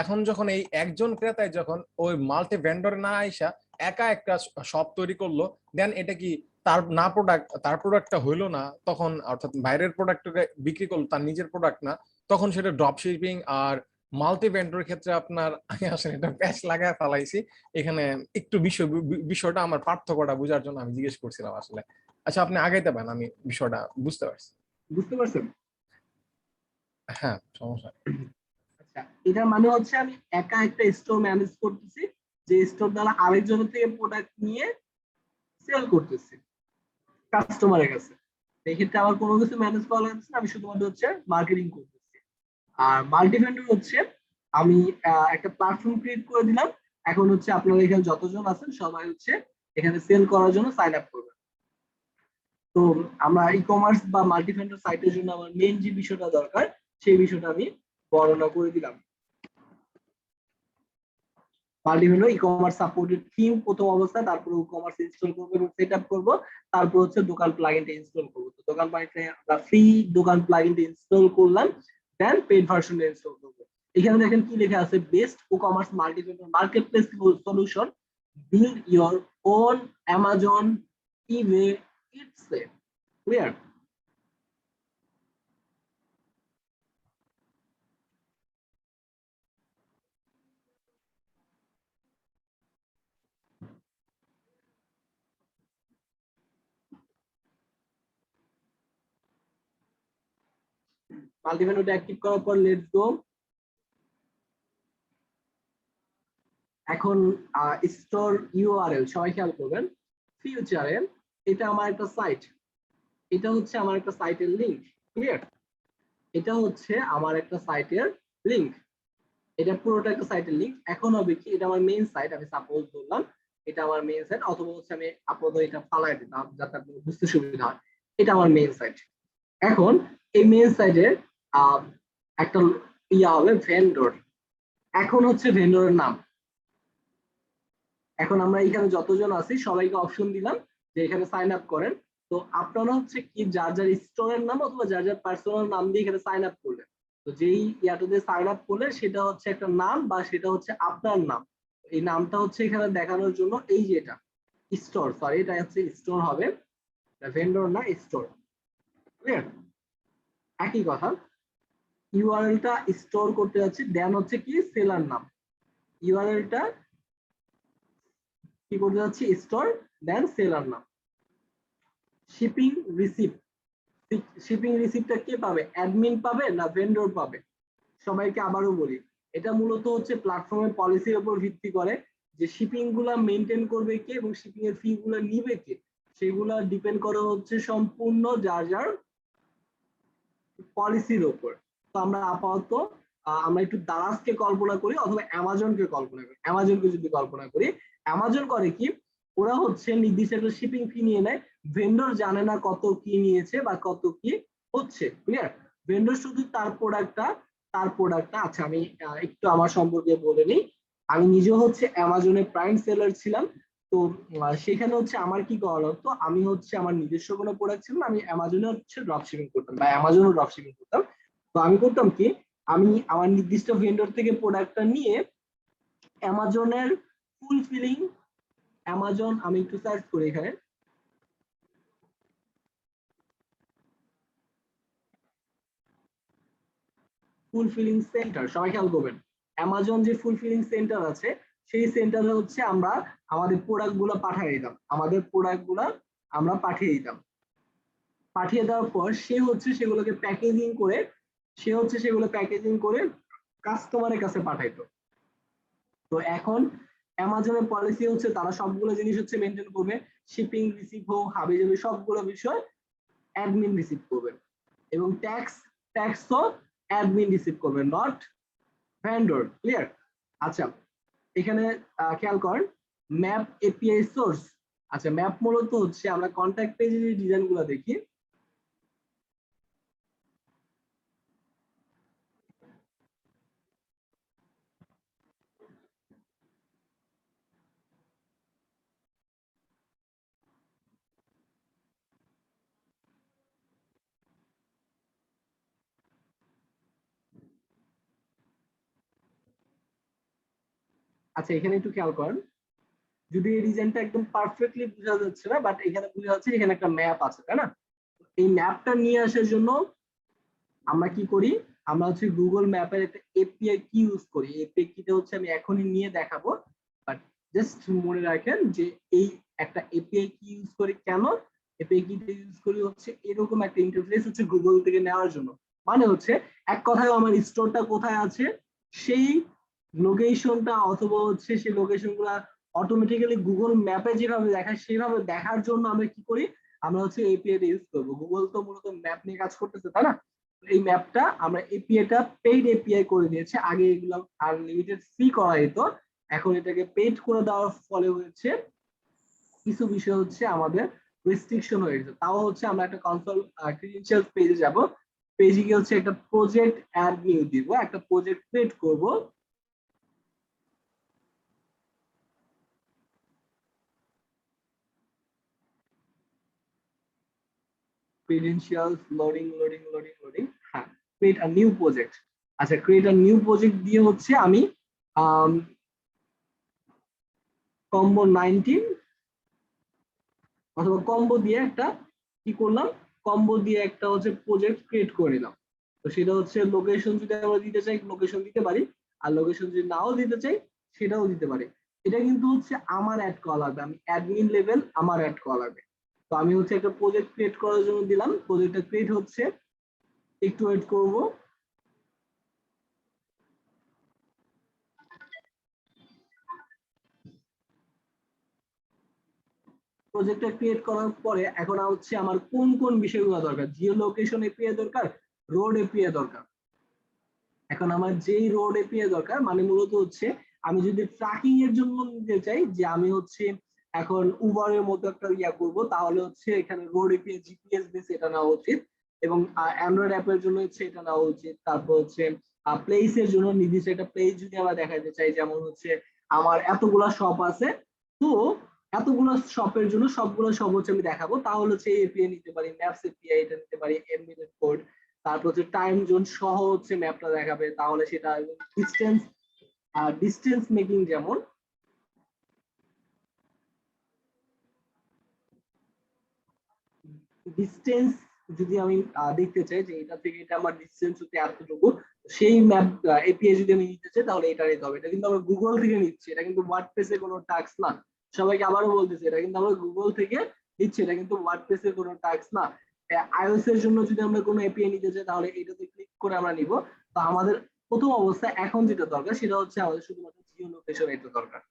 এখন যখন এই একজন ক্রেতায় যখন ওই মাল্টি ভেন্ডর না আইসা একা একটা শপ তৈরি করলো, দেন এটা কি তার প্রোডাক্টটা হইলো না তখন, অর্থাৎ বাইরের প্রোডাক্টটা বিক্রি করলো, তার নিজের প্রোডাক্ট না, তখন সেটা ড্রপ শিপিং আর মাল্টি ভেন্ডরের ক্ষেত্রে আপনার আমি আসলে এটা প্যাচ লাগায় ফেলাইছি এখানে। একটু বিষয়টা আমার পার্থক্যটা বোঝার জন্য আমি জিজ্ঞেস করছিলাম আসলে। আচ্ছা, আপনি আগাইতে পারেন, আমি বিষয়টা বুঝতে পারছি। বুঝতে পারছেন? হ্যাঁ, সমস্যা নেই। আচ্ছা, এটার মানে হচ্ছে আমি একা একটা স্টোর ম্যানেজ করতেছি, যে স্টোর দ্বারা আরেকজনের থেকে প্রোডাক্ট নিয়ে সেল করতেছি কাস্টমারের কাছে। এক্ষেত্রে আমার কোনো কিছু ম্যানেজ করা লাগছে না, আমি শুধুমাত্র হচ্ছে মার্কেটিং করতেছি। আর মাল্টি ভেন্ডর হচ্ছে আমি একটা প্ল্যাটফর্ম ক্রিয়েট করে দিলাম। এখন হচ্ছে আপনারা এখানে যতজন আছেন সবাই হচ্ছে এখানে সেল করার জন্য সাইন আপ করবেন। তো আমরা ই কমার্স বা মাল্টি ভেন্ডর সাইটের জন্য আমার মেইন যে বিষয়টা দরকার, সেই বিষয়টা আমি বর্ণনা করে দিলাম। Multi vendor e commerce supported theme প্রথম অবস্থায়, তারপরে ই কমার্স ইনস্টল করবো এবং সেট আপ করবো, তারপর হচ্ছে দোকান প্লাগইনটা ইনস্টল করবো। তো দোকান প্লাগইনটা আমরা ফ্রি দোকান প্লাগইনটা ইনস্টল করলাম, দেন পেইড ভার্সনটা ইনস্টল করবো। এখানে দেখেন কি লেখা আছে, best ecommerce multi vendor marketplace solution, build your own Amazon, eBay, Etsy. Clear? Multi ভেন্ডরটা অ্যাক্টিভ করার পর লেটস গো। এখন স্টোর ইউআরএল সবাই খেয়াল করবেন, ফিউচারে এটা আমার একটা সাইট, এটা হচ্ছে আমার একটা সাইটের লিংক। ক্লিয়ার? এটা হচ্ছে আমার একটা সাইটের লিংক, এটা পুরোটা একটা সাইটের লিংক। এখন হবে কি, এটা আমার মেইন সাইট, আমি সাপোজ বললাম এটা আমার মেইন সাইট, অথবা হচ্ছে আমি আপাতত এটা ফালাই দিতাম যাতে আপনাদের বুঝতে সুবিধা হয়। এটা আমার মেইন সাইট। এখন এই মেইন সাইটের একটা ইয়া হবে ভেন্ডর। এখন হচ্ছে ভেন্ডরের নাম, এখন আমরা এখানে যতজন আছি সবাইকে অপশন দিলাম যে এখানে সাইন আপ করেন। তো আপনারা হচ্ছে কি যার যার স্টোরের নাম অথবা যার যার পার্সোনাল নাম দিয়ে এখানে সাইন আপ করলেন। তো যেই ইয়াটা দিয়ে সাইন আপ করলে সেটা হচ্ছে একটা নাম, বা সেটা হচ্ছে আপনার নাম। এই নামটা হচ্ছে এখানে দেখানোর জন্য এই যে এটা স্টোর, সরি এটা হচ্ছে স্টোর হবে, ভেন্ডর না স্টোর। ক্লিয়ার? একই কথা, ইউআরএলটা স্টোর করতে যাচ্ছি, দেন হচ্ছে কি সেলার নাম, ইউআরএলটা কি করতে যাচ্ছি স্টোর, দেন সেলার নাম। শিপিং রিসিপ্ট, শিপিং রিসিপ্টটা কে পাবে, অ্যাডমিন পাবে না ভেন্ডর পাবে? সবাইকে আবারও বলি, এটা মূলত হচ্ছে প্ল্যাটফর্মের পলিসির উপর ভিত্তি করে যে শিপিং গুলা মেনটেন করবে কে এবং শিপিং এর ফি গুলা নিবে কে, সেগুলা ডিপেন্ড করে হচ্ছে সম্পূর্ণ যার যার পলিসির উপর। তো আমরা আপাতত আমরা একটু দারাজকে কল্পনা করি অথবা অ্যামাজনকে কল্পনা করি। অ্যামাজনকে যদি কল্পনা করি, অ্যামাজন করে কি, ওরা হচ্ছে নির্দিষ্ট একটা শিপিং ফি নিয়ে নেয়, ভেন্ডর জানে না কত কি নিয়েছে বা কত কি হচ্ছে, ক্লিয়ার। ভেন্ডর শুধু তার প্রোডাক্টটা আচ্ছা আমি একটু আমার সম্পর্কে বলে নিই। আমি নিজে হচ্ছে অ্যামাজনের প্রাইম সেলার ছিলাম। তো সেখানে হচ্ছে আমার কি করা হতো, আমি হচ্ছে আমার নিজস্ব কোনো প্রোডাক্ট ছিল না, আমি অ্যামাজনে হচ্ছে ড্রপ শিপিং করতাম বা অ্যামাজনও ড্রপ শিপিং করতাম। তো আমি করতাম কি, আমি আমার নির্দিষ্ট ভেন্ডর থেকে প্রোডাক্টটা নিয়ে অ্যামাজনের ফুলফিলিং, অ্যামাজন আমি একটু সার্চ করি এখানে, ফুলফিলিং সেন্টার, সবাই খেয়াল করবেন অ্যামাজন যে ফুলফিলিং সেন্টার আছে সেই সেন্টারে হচ্ছে আমরা আমাদের প্রোডাক্ট গুলো পাঠিয়ে দিতাম, আমরা পাঠিয়ে দিতাম। পাঠিয়ে দেওয়ার পর সে হচ্ছে সেগুলো প্যাকেজিং করে কাস্টমারের কাছে পাঠাইতো। তো এখন অ্যামাজনের পলিসি হচ্ছে তারা সবগুলো জিনিস হচ্ছে মেনটেন করবে, শিপিং রিসিভ হোক হাবি যাবে সবগুলো বিষয় অ্যাডমিন রিসিভ করবে এবং ট্যাক্সও অ্যাডমিন রিসিভ করবে, নট ভেন্ডর, ক্লিয়ার। আচ্ছা এখানে খেয়াল করেন ম্যাপ এপিআই সোর্স। আচ্ছা ম্যাপ মূলত হচ্ছে আমরা কন্ট্যাক্ট পেজের যে ডিজাইন গুলো দেখি, আচ্ছা এখানে একটু খেয়াল করেন, যদি এই ডিজাইনটা একদম পারফেক্টলি বোঝা যাচ্ছে না, বাট এখানে বোঝা যাচ্ছে এখানে একটা ম্যাপ আছে, তাই না? এই ম্যাপটা নিয়ে আসার জন্য আমরা কি করি, আমরা হচ্ছে গুগল ম্যাপের একটা এপিআই কি ইউজ করি। এপিআই কিটা হচ্ছে আমি এখনই নিয়ে দেখাবো, বাট জাস্ট মনে রাখেন যে এই একটা এপিআই কি ইউজ করি কেন, এপিআই কিটা ইউজ করি হচ্ছে এরকম একটা ইন্টারফেস হচ্ছে গুগল থেকে নেওয়ার জন্য। মানে হচ্ছে এক কথায় আমার স্টোরটা কোথায় আছে সেই লোকেশনটা অথবা হচ্ছে সেই লোকেশন গুলা অটোমেটিক্যালি গুগল ম্যাপে যেভাবে দেখায় সেভাবে দেখার জন্য আমরা কি করি, আমরা হচ্ছে এপিআই টা ইউজ করবো। গুগল তো মূলত ম্যাপ নিয়ে কাজ করতেছে, তাই না? এই ম্যাপটা আমরা এপিআইটা পেইড এপিআই করে দিয়েছে, আগে এগুলো আনলিমিটেড ফ্রি করা যেত, এখন এটাকে পেইড করে দেওয়ার ফলে হচ্ছে কিছু বিষয় হচ্ছে আমাদের রেস্ট্রিকশন হয়ে গেছে। তাও হচ্ছে আমরা একটা কনসোল ক্রিডেনশিয়াল পেজে যাব, পেজে গিয়ে হচ্ছে একটা প্রজেক্ট অ্যাড নিউ দিব, একটা প্রজেক্ট ক্রিয়েট করব। ক্রিডেনশিয়ালস লোডিং, হ্যাঁ ক্রিয়েট আ নিউ প্রজেক্ট। আচ্ছা ক্রিয়েট আ নিউ প্রজেক্ট দিয়ে হচ্ছে আমি কম্বো 19 অথবা কম্বো দিয়ে একটা কি করলাম, কম্বো দিয়ে একটা হচ্ছে প্রজেক্ট ক্রিয়েট করে নিলাম। তো সেটা হচ্ছে লোকেশন যদি আমরা দিতে চাই লোকেশন দিতে পারি, আর লোকেশন যদি নাও দিতে চাই সেটাও দিতে পারি। এটা কিন্তু হচ্ছে আমার অ্যাড করা লাগবে, আমি অ্যাডমিন লেভেল আমার অ্যাড করা লাগবে। তো আমি হচ্ছে একটা প্রজেক্ট ক্রিয়েট করার জন্য দিলাম, প্রজেক্টটা ক্রিয়েট হচ্ছে, একটু ওয়েট করব। প্রজেক্টটা ক্রিয়েট করার পরে এখন হচ্ছে আমার কোন কোন বিষয়গুলো দরকার, জিও লোকেশন এপিআই দরকার, রোড এপিআই দরকার। এখন আমার যেই রোড এপিআই দরকার মানে মূলত হচ্ছে আমি যদি ট্র্যাকিং এর জন্য নিতে চাই যে আমি হচ্ছে এখন উবারের মতো একটা ইয়া করব, তাহলে হচ্ছে এখানে রোড এপিআই জিপিএস বেস এটা নেওয়া উচিত, এবং অ্যান্ড্রয়েড অ্যাপের জন্য হচ্ছে এটা নেওয়া উচিত। তারপর হচ্ছে প্লেস এর জন্য নির্দিষ্ট একটা প্লেস যদি আমরা দেখাতে চাই, যেমন হচ্ছে আমার এতগুলা শপ আছে, তো এতগুলো শপের জন্য সবগুলো শপ হচ্ছে আমি দেখাবো, তাহলে হচ্ছে এপিআই নিতে পারি, ম্যাপস এপিআই এটা নিতে পারি, এমবিএস কোড, তারপর হচ্ছে টাইম জোন সহ হচ্ছে ম্যাপটা দেখাবে, তাহলে সেটা ডিস্টেন্স মেকিং, যেমন ডিস্টেন্স যদি আমি দেখতে চাই যে এটা থেকে এটা আমার ডিস্টেন্স হচ্ছে এতটুকু, সেই ম্যাপ এপিআই যদি আমি নিতে চাই তাহলে এটা নিতে হবে। এটা কিন্তু আমরা গুগল থেকে নিচ্ছি, এটা কিন্তু ওয়ার্ডপ্রেসের কোনো টাস্ক না। সবাইকে আবারও বলতেছি এটা কিন্তু আমরা গুগল থেকে নিচ্ছি, এটা কিন্তু ওয়ার্ডপ্রেসের কোনো টাস্ক না। আইওএস এর জন্য যদি আমরা কোনো এপিআই নিতে চাই তাহলে এটাতে ক্লিক করে আমরা নিব। তো আমাদের প্রথম অবস্থায় এখন যেটা দরকার সেটা হচ্ছে আমাদের শুধুমাত্র জিও লোকেশন এটা দরকার।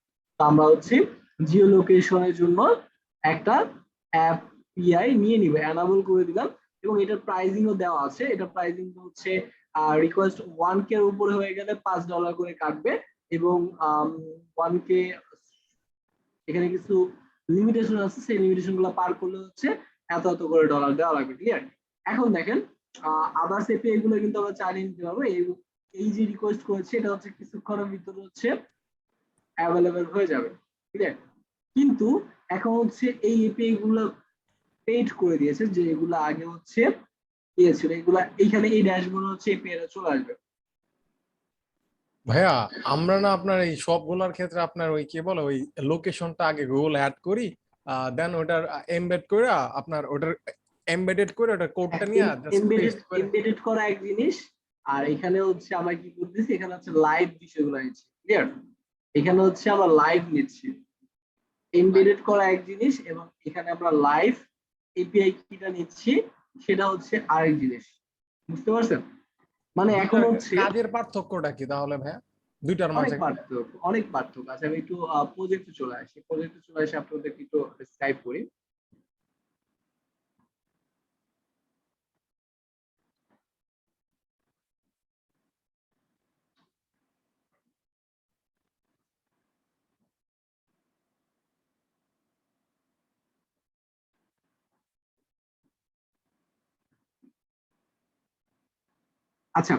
তো আমরা হচ্ছে জিও লোকেশনের জন্য একটা অ্যাপিআই নিয়ে নিব, এনাবল করে দিলাম। এবং এটার প্রাইজিংও দেওয়া আছে, এটা প্রাইজিং হচ্ছে রিকোয়েস্ট 1K এর উপরে হয়ে গেলে $5 করে কাটবে, এবং 1K এখানে কিছু লিমিটেশন আছে, সেই লিমিটেশন গুলো পার করলে হচ্ছে এত এত করে ডলার দেওয়া লাগবে। ক্লিয়ার? এখন দেখেন আদার্স এপিআই গুলো কিন্তু আমরা চালিয়ে নিতে পারবো। এই যে রিকোয়েস্ট করেছে এটা হচ্ছে কিছুক্ষণের ভিতরে হচ্ছে অ্যাভেলেবেল হয়ে যাবে। ক্লিয়ার? কিন্তু এখন হচ্ছে এই এপিআই গুলো পেড করে দিয়েছে, যে এগুলো আগে হচ্ছে ইয়ে ছিল, এগুলা এইখানে এই ড্যাশবোর্ড হচ্ছে এপিআই চলে আসবে। ভাইয়া আমরা না আপনার এই সবগুলোর ক্ষেত্রে আপনার ওই কি বলে ওই লোকেশনটা আগে গুগল অ্যাড করি, দেন ওটার এমবেড করে আপনার ওটার এমবেডেড করে ওটার কোডটা নিয়ে জাস্ট এমবেডেড পেস্ট করে। এমবেডেড করা এক জিনিস, আর এখানে হচ্ছে আমরা কি করতেছি, এখানে হচ্ছে লাইভ বিষয়গুলো নিচ্ছি। ক্লিয়ার? এখানে হচ্ছে আমরা লাইভ নিচ্ছি। এমবেডেড করা এক জিনিস, এবং এখানে আমরা লাইভ এপিআই কিটা নিচ্ছি, সেটা হচ্ছে আরেক জিনিস। বুঝতে পারছেন? মানে এখন দুইটার হচ্ছে কাজের পার্থক্যটা কি তাহলে ভাইয়া দুইটার অনেক মাঝে? পার্থক্য, অনেক পার্থক্য আছে। আমি একটু প্রজেক্টে চলে আসি, প্রজেক্টে চলে আসি আপনাদের একটু স্কাইপ করি। আচ্ছা,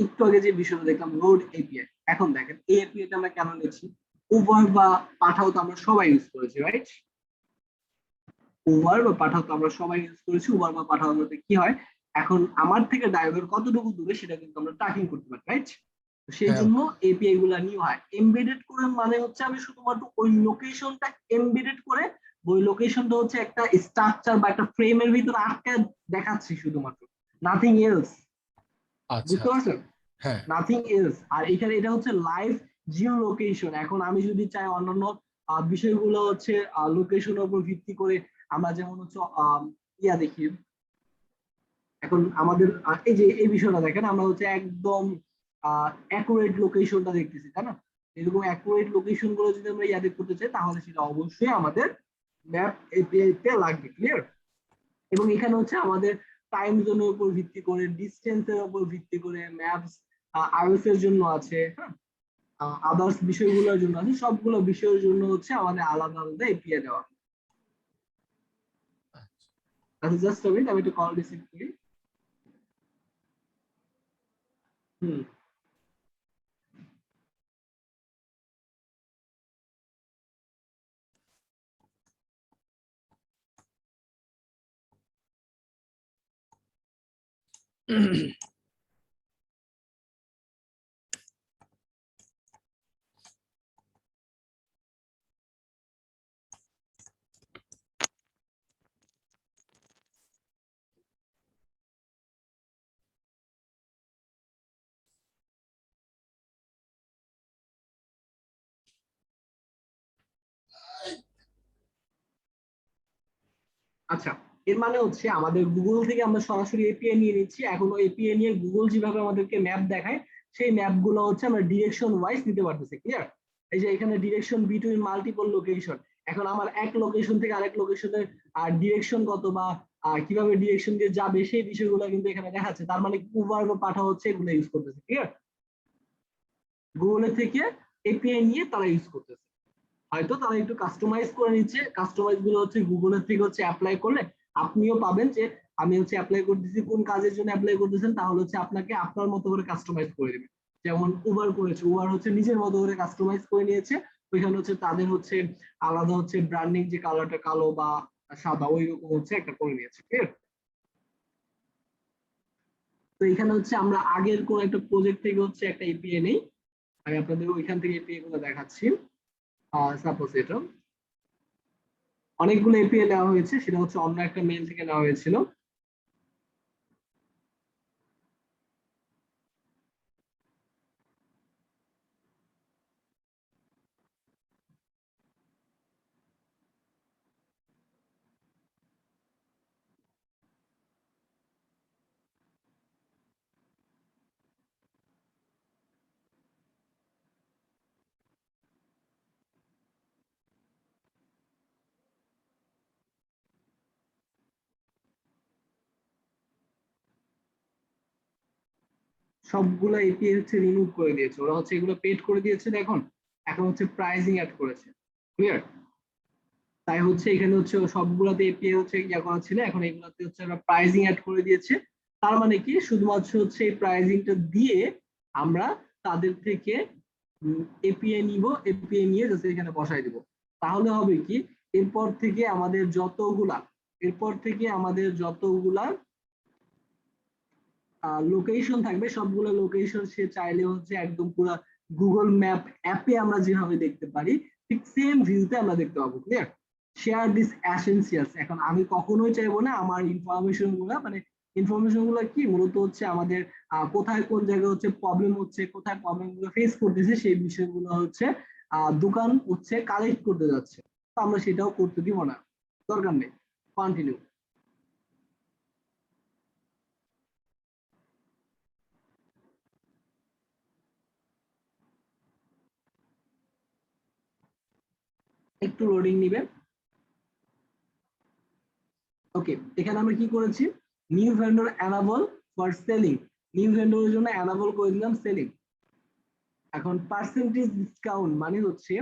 একটু আগে যে বিষয়টা দেখলাম রোড এপিআই, এখন দেখেন এই এপিআইটা আমরা কেন নিচ্ছি? উবার বা পাঠাও তো আমরা সবাই ইউজ করেছি, রাইট? উবার বা পাঠাও তো আমরা সবাই ইউজ করেছি। উবার বা পাঠাও বলতে কি হয়, এখন আমার থেকে ড্রাইভার কতটুকু দূরে সেটা কিন্তু আমরা ট্র্যাকিং করতে পারি, রাইট? সেই হ্যাঁ। জন্য এপিআই গুলা নিউ হয়। এমবেডেড করে মানে হচ্ছে আমি শুধুমাত্র ওই লোকেশনটা এমবেডেড করে, ওই লোকেশনটা হচ্ছে একটা স্ট্রাকচার বা একটা ফ্রেমের ভিতরে আটকে দেখাচ্ছি শুধুমাত্র, নাথিং এলস। আচ্ছা বুঝতে আচ্ছা। পারছেন? হ্যাঁ। Nothing else. আর এখানে এটা হচ্ছে লাইভ জিও লোকেশন। এখন আমি যদি চাই অন্যান্য বিষয়গুলো হচ্ছে লোকেশনের উপর ভিত্তি করে, আমরা যেমন হচ্ছে ইয়া দেখি, এখন আমাদের এই যে এই বিষয়টা দেখেন, আমরা হচ্ছে একদম অ্যাকুরেট লোকেশনটা দেখতেছি, তাই না? এরকম অ্যাকুরেট লোকেশন গুলো যদি আমরা ইয়াদে করতে চাই, তাহলে সেটা অবশ্যই আমাদের ম্যাপ এপিআই তে লাগবে। ক্লিয়ার? এবং এখানে হচ্ছে আমাদের টাইম জোনের উপর ভিত্তি করে, ডিস্টেন্সের উপর ভিত্তি করে ম্যাপস আইওএস এর জন্য আছে, হ্যাঁ, আদার্স বিষয়গুলোর জন্য আছে, সবগুলো বিষয়ের জন্য হচ্ছে আমাদের আলাদা আলাদা এপিআই দেওয়া। আচ্ছা, জাস্ট মিনিট, আমি একটু কল রিসিভ করি। হুম। আচ্ছা, এর মানে হচ্ছে আমাদের গুগল থেকে আমরা সরাসরি এপিআই নিয়ে নিচ্ছি। এখন ওই এপিআই নিয়ে গুগল যেভাবে আমাদেরকে ম্যাপ দেখায়, সেই ম্যাপ গুলো হচ্ছে আমরা ডিরেকশন ওয়াইজ নিতে পারতেছি। ক্লিয়ার? এই যে এখানে ডিরেকশন বিটুইন মাল্টিপল লোকেশন, এখন আমার এক লোকেশন থেকে আরেক লোকেশনের ডিরেকশন কত, বা কিভাবে ডিরেকশন দিয়ে যাবে, সেই বিষয়গুলো কিন্তু এখানে দেখাচ্ছে। তার মানে উবার বা পাঠা হচ্ছে এগুলো ইউজ করতেছে। ক্লিয়ার? গুগলের থেকে এপিআই নিয়ে তারা ইউজ করতেছে। হয়তো তারা একটু কাস্টমাইজ করে নিচ্ছে, কাস্টমাইজ গুলো হচ্ছে গুগলের থেকে হচ্ছে অ্যাপ্লাই করলে আপনিও পাবেন যে আমি হচ্ছে অ্যাপ্লাই করতেছি, কোন কাজের জন্য অ্যাপ্লাই করতেছেন, তাহলে হচ্ছে আপনাকে আপনার মতো করে কাস্টমাইজ করে দেবে। যেমন উবার করেছে, উবার হচ্ছে নিজের মতো করে কাস্টমাইজ করে নিয়েছে। ওইখানে হচ্ছে তাদের হচ্ছে আলাদা হচ্ছে ব্র্যান্ডিং, যে কালারটা কালো বা সাদা ওই রকম হচ্ছে একটা করে নিয়েছে। ক্লিয়ার? তো এখানে হচ্ছে আমরা আগের কোন একটা প্রজেক্ট থেকে হচ্ছে একটা এপিআই নেই, আমি আপনাদের ওইখান থেকে এপিআই গুলো দেখাচ্ছি। সাপোজ এটা অনেকগুলো এপিআই নেওয়া হয়েছে, সেটা হচ্ছে অন্য একটা মেইল থেকে নেওয়া হয়েছিল। সবগুলো এপিআই হচ্ছে রিমুভ করে দিয়েছে, ওরা হচ্ছে এগুলো পেড করে দিয়েছে। এখন এখন হচ্ছে প্রাইসিং অ্যাড করেছে, ক্লিয়ার? তাই হচ্ছে এখানে হচ্ছে সবগুলোতে এপিআই হচ্ছে ইয়া করা ছিল, এখন এগুলোতে হচ্ছে আমরা প্রাইসিং অ্যাড করে দিয়েছে। তার মানে কি শুধুমাত্র হচ্ছে এই প্রাইসিংটা দিয়ে আমরা তাদের থেকে এপিআই নিব, এপিআই নিয়ে জাস্ট এখানে বসাই দিব। তাহলে হবে কি এরপর থেকে আমাদের যতগুলা লোকেশন থাকবে সবগুলো লোকেশন সে চাইলে হচ্ছে একদম পুরো গুগল ম্যাপ অ্যাপে আমরা যেভাবে দেখতে পারি ঠিক সেম ভিউতে আমরা দেখতে পাবো, ক্লিয়ার? Share this essentials. এখন আমি কখনোই চাইবো না আমার ইনফরমেশন গুলো কি মূলত হচ্ছে আমাদের কোথায় কোন জায়গায় হচ্ছে প্রবলেম হচ্ছে, কোথায় প্রবলেম গুলো ফেস করতেছে সেই বিষয়গুলো হচ্ছে দোকান হচ্ছে কালেক্ট করতে যাচ্ছে। তো আমরা সেটাও করতে দিব না, দরকার নেই। কন্টিনিউ। একটু লোডিং নিবে। ওকে, এখানে আমরা কি করেছি, new vendor enable for selling, new ভেন্ডরের জন্য অ্যানাবল করে দিলাম সেলিং। এখন পার্সেন্টেজ ডিসকাউন্ট মানে হচ্ছে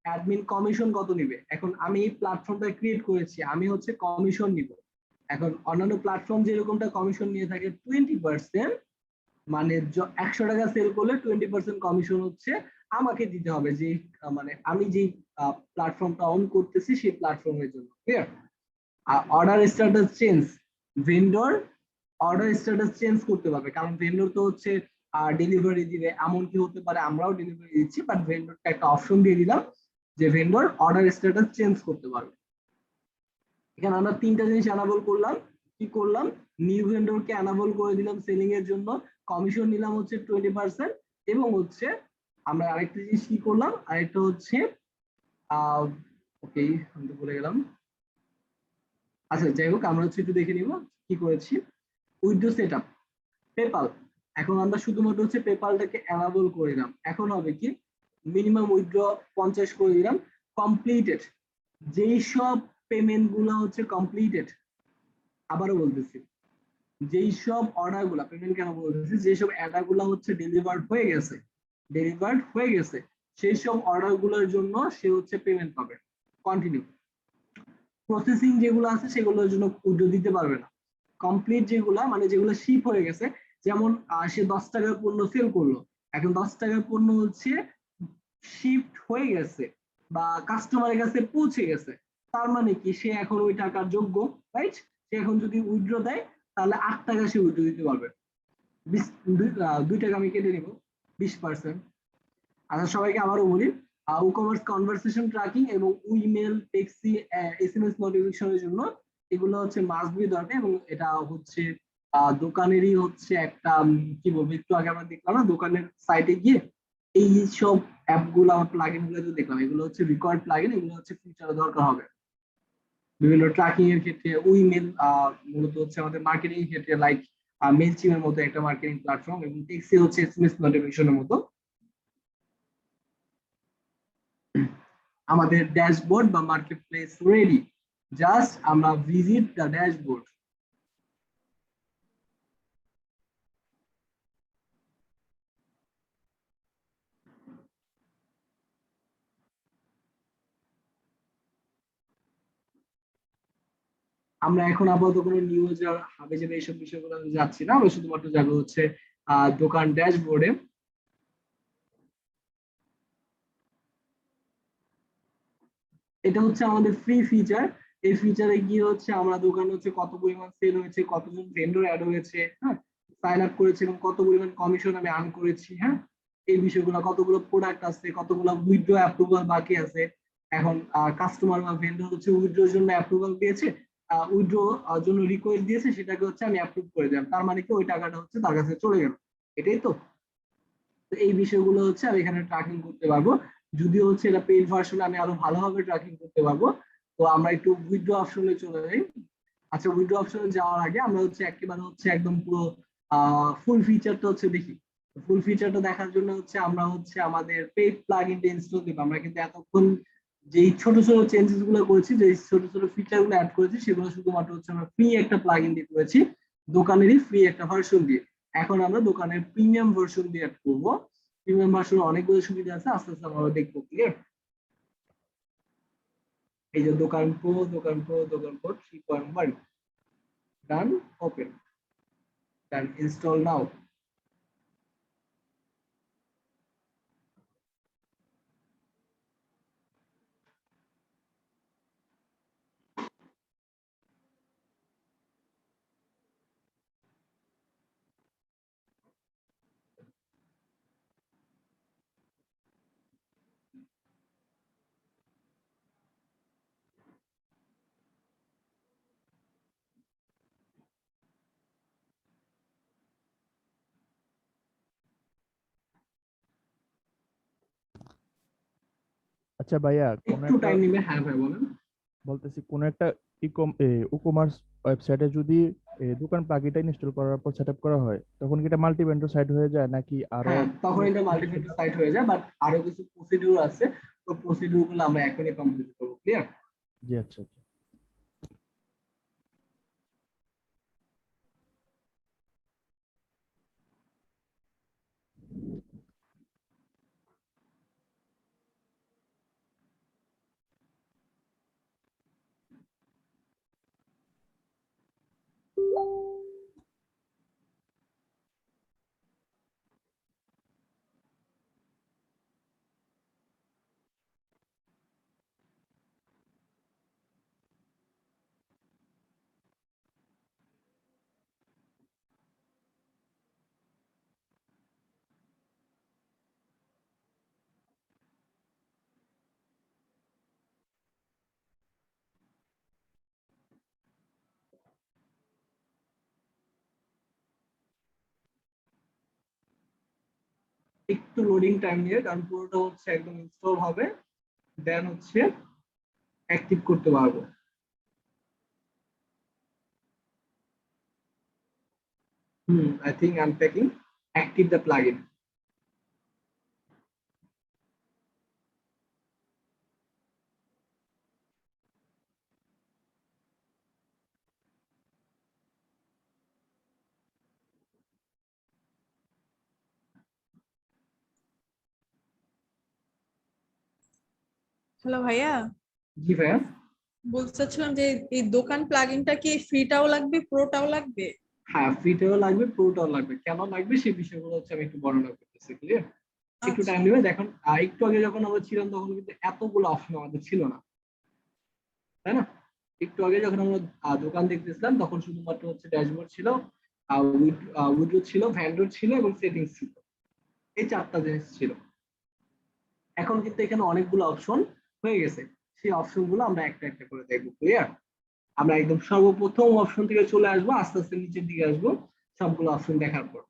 অ্যাডমিন কমিশন কত নিবে। এখন আমি এই প্ল্যাটফর্মটা ক্রিয়েট করেছি, আমি হচ্ছে কমিশন নিব। এখন অন্যান্য প্ল্যাটফর্ম যেরকমটা কমিশন নিয়ে থাকে 20%, মানে 100 টাকা সেল করলে 20% কমিশন হচ্ছে আমাকে দিতে হবে, যে মানে আমি যে প্ল্যাটফর্মটা অন করতেছি সেই প্ল্যাটফর্মের জন্য, clear? Order status change, vendor order status change করতে পারবে, কারণ ভেন্ডর তো হচ্ছে ডেলিভারি দিবে, এমন কি হতে পারে আমরাও ডেলিভারি দিচ্ছি, বাট ভেন্ডরটা একটা অপশন দিয়ে দিলাম যে ভেন্ডর অর্ডার স্ট্যাটাস চেঞ্জ করতে পারবে। এখানে আমরা তিনটা জিনিস অ্যানাবল করলাম। কি করলাম, নিউ ভেন্ডরকে অ্যানাবল করে দিলাম সেলিং এর জন্য, কমিশন নিলাম হচ্ছে 20%, এবং হচ্ছে আমরা আরেকটা জিনিস কি করলাম, আরেকটা হচ্ছে ওকে আমি তো বলে গেলাম। আচ্ছা যাই হোক, আমরা হচ্ছে একটু দেখে নিব কি করেছি। উইথড্র সেটআপ পেপাল, এখন আমরা শুধুমাত্র হচ্ছে পেপালটাকে অ্যানাবল করে দিলাম। এখন হবে কি মিনিমাম উইথড্র 50 করে দিলাম। কমপ্লিটেড, যেই সব পেমেন্ট গুলো হচ্ছে কমপ্লিটেড, আবারও বলতেছি যেই সব অর্ডার গুলা, পেমেন্ট কেন বলতেছি, যেসব অর্ডার গুলা হচ্ছে ডেলিভার্ড হয়ে গেছে সেই সব অর্ডার গুলোর জন্য সে হচ্ছে পেমেন্ট পাবে। কন্টিনিউ। প্রসেসিং যেগুলো আছে সেগুলোর জন্য উইথড্র দিতে পারবে না। কমপ্লিট যেগুলা মানে যেগুলো শিপ হয়ে গেছে, যেমন সে 10 টাকার পণ্য সেল করলো, এখন 10 টাকার পণ্য হচ্ছে শিফট হয়ে গেছে বা কাস্টমারের কাছে পৌঁছে গেছে, তার মানে কি সে এখন ওই টাকার যোগ্য, রাইট? সে এখন যদি উইথড্র দেয় তাহলে 8 টাকা সে উইথড্র দিতে পারবে। 2 টাকা আমি কেটে নিব, 20%। আচ্ছা সবাইকে আবারও বলি, ই-কমার্স কনভারসেশন ট্র্যাকিং এবং ইমেল, টেক্সি, এসএমএস নোটিফিকেশনের জন্য এগুলো হচ্ছে মাস্ট বি দরকার, এবং এটা হচ্ছে দোকানেরই হচ্ছে একটা কি বলবো, একটু আগে আমরা দেখলাম না দোকানের সাইটে গিয়ে এই সব অ্যাপগুলো আমার প্লাগইন গুলো দেখলাম, এগুলো হচ্ছে রিকোয়ার্ড প্লাগইন, এগুলো হচ্ছে ফিউচারে দরকার হবে বিভিন্ন ট্র্যাকিং এর ক্ষেত্রে। ইমেল মূলত হচ্ছে আমাদের মার্কেটিং এর ক্ষেত্রে, লাইক মেইলচিমের মতো একটা মার্কেটিং প্ল্যাটফর্ম, এবং টেক্সি হচ্ছে এসএমএস নোটিফিকেশনের মতো। আমাদের ড্যাশবোর্ড বা মার্কেট প্লেস রেডি, জাস্ট আমরা ভিজিট দ্য ড্যাশবোর্ড। আমরা এখন আপাতত কোনো নিউজ আর হাবে যাবে এইসব বিষয়গুলো যাচ্ছি না, আমরা শুধুমাত্র যাবো হচ্ছে দোকান ড্যাশবোর্ডে। এটা হচ্ছে আমাদের ফ্রি ফিচার। এই ফিচারে গিয়ে হচ্ছে আমরা দোকানে হচ্ছে কত পরিমাণ সেল হয়েছে, কতজন ভেন্ডর অ্যাড হয়েছে, হ্যাঁ, সাইন আপ করেছে এবং কত পরিমাণ কমিশন আমি আর্ন করেছি, হ্যাঁ, এই বিষয়গুলো, কতগুলো প্রোডাক্ট আছে, কতগুলো উইথড্র অ্যাপ্রুভাল বাকি আছে। এখন কাস্টমার বা ভেন্ডর হচ্ছে উইথড্রোর জন্য অ্যাপ্রুভাল দিয়েছে, উইথড্র জন্য রিকোয়েস্ট দিয়েছে, সেটাকে হচ্ছে আমি অ্যাপ্রুভ করে দিলাম, তার মানে কি ওই টাকাটা হচ্ছে তার কাছে চলে গেল, এটাই তো। এই বিষয়গুলো হচ্ছে আমি এখানে ট্র্যাকিং করতে পারবো। যদিও হচ্ছে এটা পেইড ভার্সনে আমি আরো ভালোভাবে ট্র্যাকিং করতে পারবো। তো আমরা একটু উইথড্র অপশনে চলে যাই। আচ্ছা উইথড্র অপশনে যাওয়ার আগে আমরা হচ্ছে একেবারে হচ্ছে একদম পুরো ফুল ফিচারটা হচ্ছে দেখি। ফুল ফিচারটা দেখার জন্য হচ্ছে আমরা হচ্ছে আমাদের পেইড প্লাগইনটা ইনস্টল দিব। আমরা কিন্তু এতক্ষণ যেই ছোট ছোট চেঞ্জেস গুলো করেছি, যে ছোট ছোট ফিচার গুলো অ্যাড করেছি, সেগুলো শুধুমাত্র হচ্ছে আমরা ফ্রি একটা প্লাগইন দিয়ে করেছি, দোকানেরই ফ্রি একটা ভার্সন দিয়ে। এখন আমরা দোকানের প্রিমিয়াম ভার্সন দিয়ে অ্যাড করবো। প্রিমিয়াম ভার্সন অনেকগুলো সুবিধা আছে, আস্তে আস্তে আমরা দেখবো। ক্লিয়ার? এই যে দোকান প্রো, দোকান প্রো, দোকান প্রো 3.1 ডান, ওপেন, ডান, ইনস্টল নাও। আচ্ছা ভাইয়া, কোন একটু একটা টাইম নিবে। হ্যাঁ ভাই বলেন। বলতেছি কোন একটা ই-কমার্স ওয়েবসাইটে যদি দোকান প্লাগইনটা ইনস্টল করার পর সেটআপ করা হয়, তখন কি এটা মাল্টি ভেন্ডর সাইট হয়ে যায় নাকি আরো হ্যাঁ, তখন এটা মাল্টিপ্লেক্স সাইট হয়ে যায়, বাট আরো কিছু প্রসিডিউর আছে। তো প্রসিডিউর গুলো আমরা এখনই কমপ্লিট করবো। ক্লিয়ার? জি আচ্ছা আচ্ছা। একটু লোডিং টাইম নিয়ে, কারণ পুরোটা হচ্ছে একদম ইনস্টল হবে, দেন হচ্ছে অ্যাক্টিভ করতে পারবো। I think I'm taking active the plugin. Hello ভাইয়া, জি ভাইয়া। বলতে চাচ্ছিলাম যে এই দোকান প্লাগইনটা কি ফ্রিটাও লাগবে প্রোটাও লাগবে? হ্যাঁ, ফ্রিটাও লাগবে, প্রোটাও লাগবে। কেন লাগবে সেই বিষয়গুলো হচ্ছে আমি একটু বর্ণনা করতেছি। ক্লিয়ার? একটু আচ্ছা টাইম নেবে। দেখুন, একটু আগে যখন আমরা ছিলাম তখন কিন্তু এতগুলো অপশন আমাদের ছিল না, তাই না? একটু আগে যখন আমরা দোকান দেখতেছিলাম তখন শুধুমাত্র হচ্ছে ড্যাশবোর্ড ছিল, উইড্রো ছিল, ভ্যান্ডর ছিল এবং সেটিংস ছিল। এই চারটা জিনিস ছিল। এখন কিন্তু এখানে অনেকগুলো অপশন হয়ে গেছে। সেই অপশন গুলো আমরা একটা একটা করে দেখবো। ক্লিয়ার? আমরা একদম সর্বপ্রথম অপশন থেকে চলে আসবো, আস্তে আস্তে নিচের দিকে আসবো সবগুলো অপশন দেখার পর।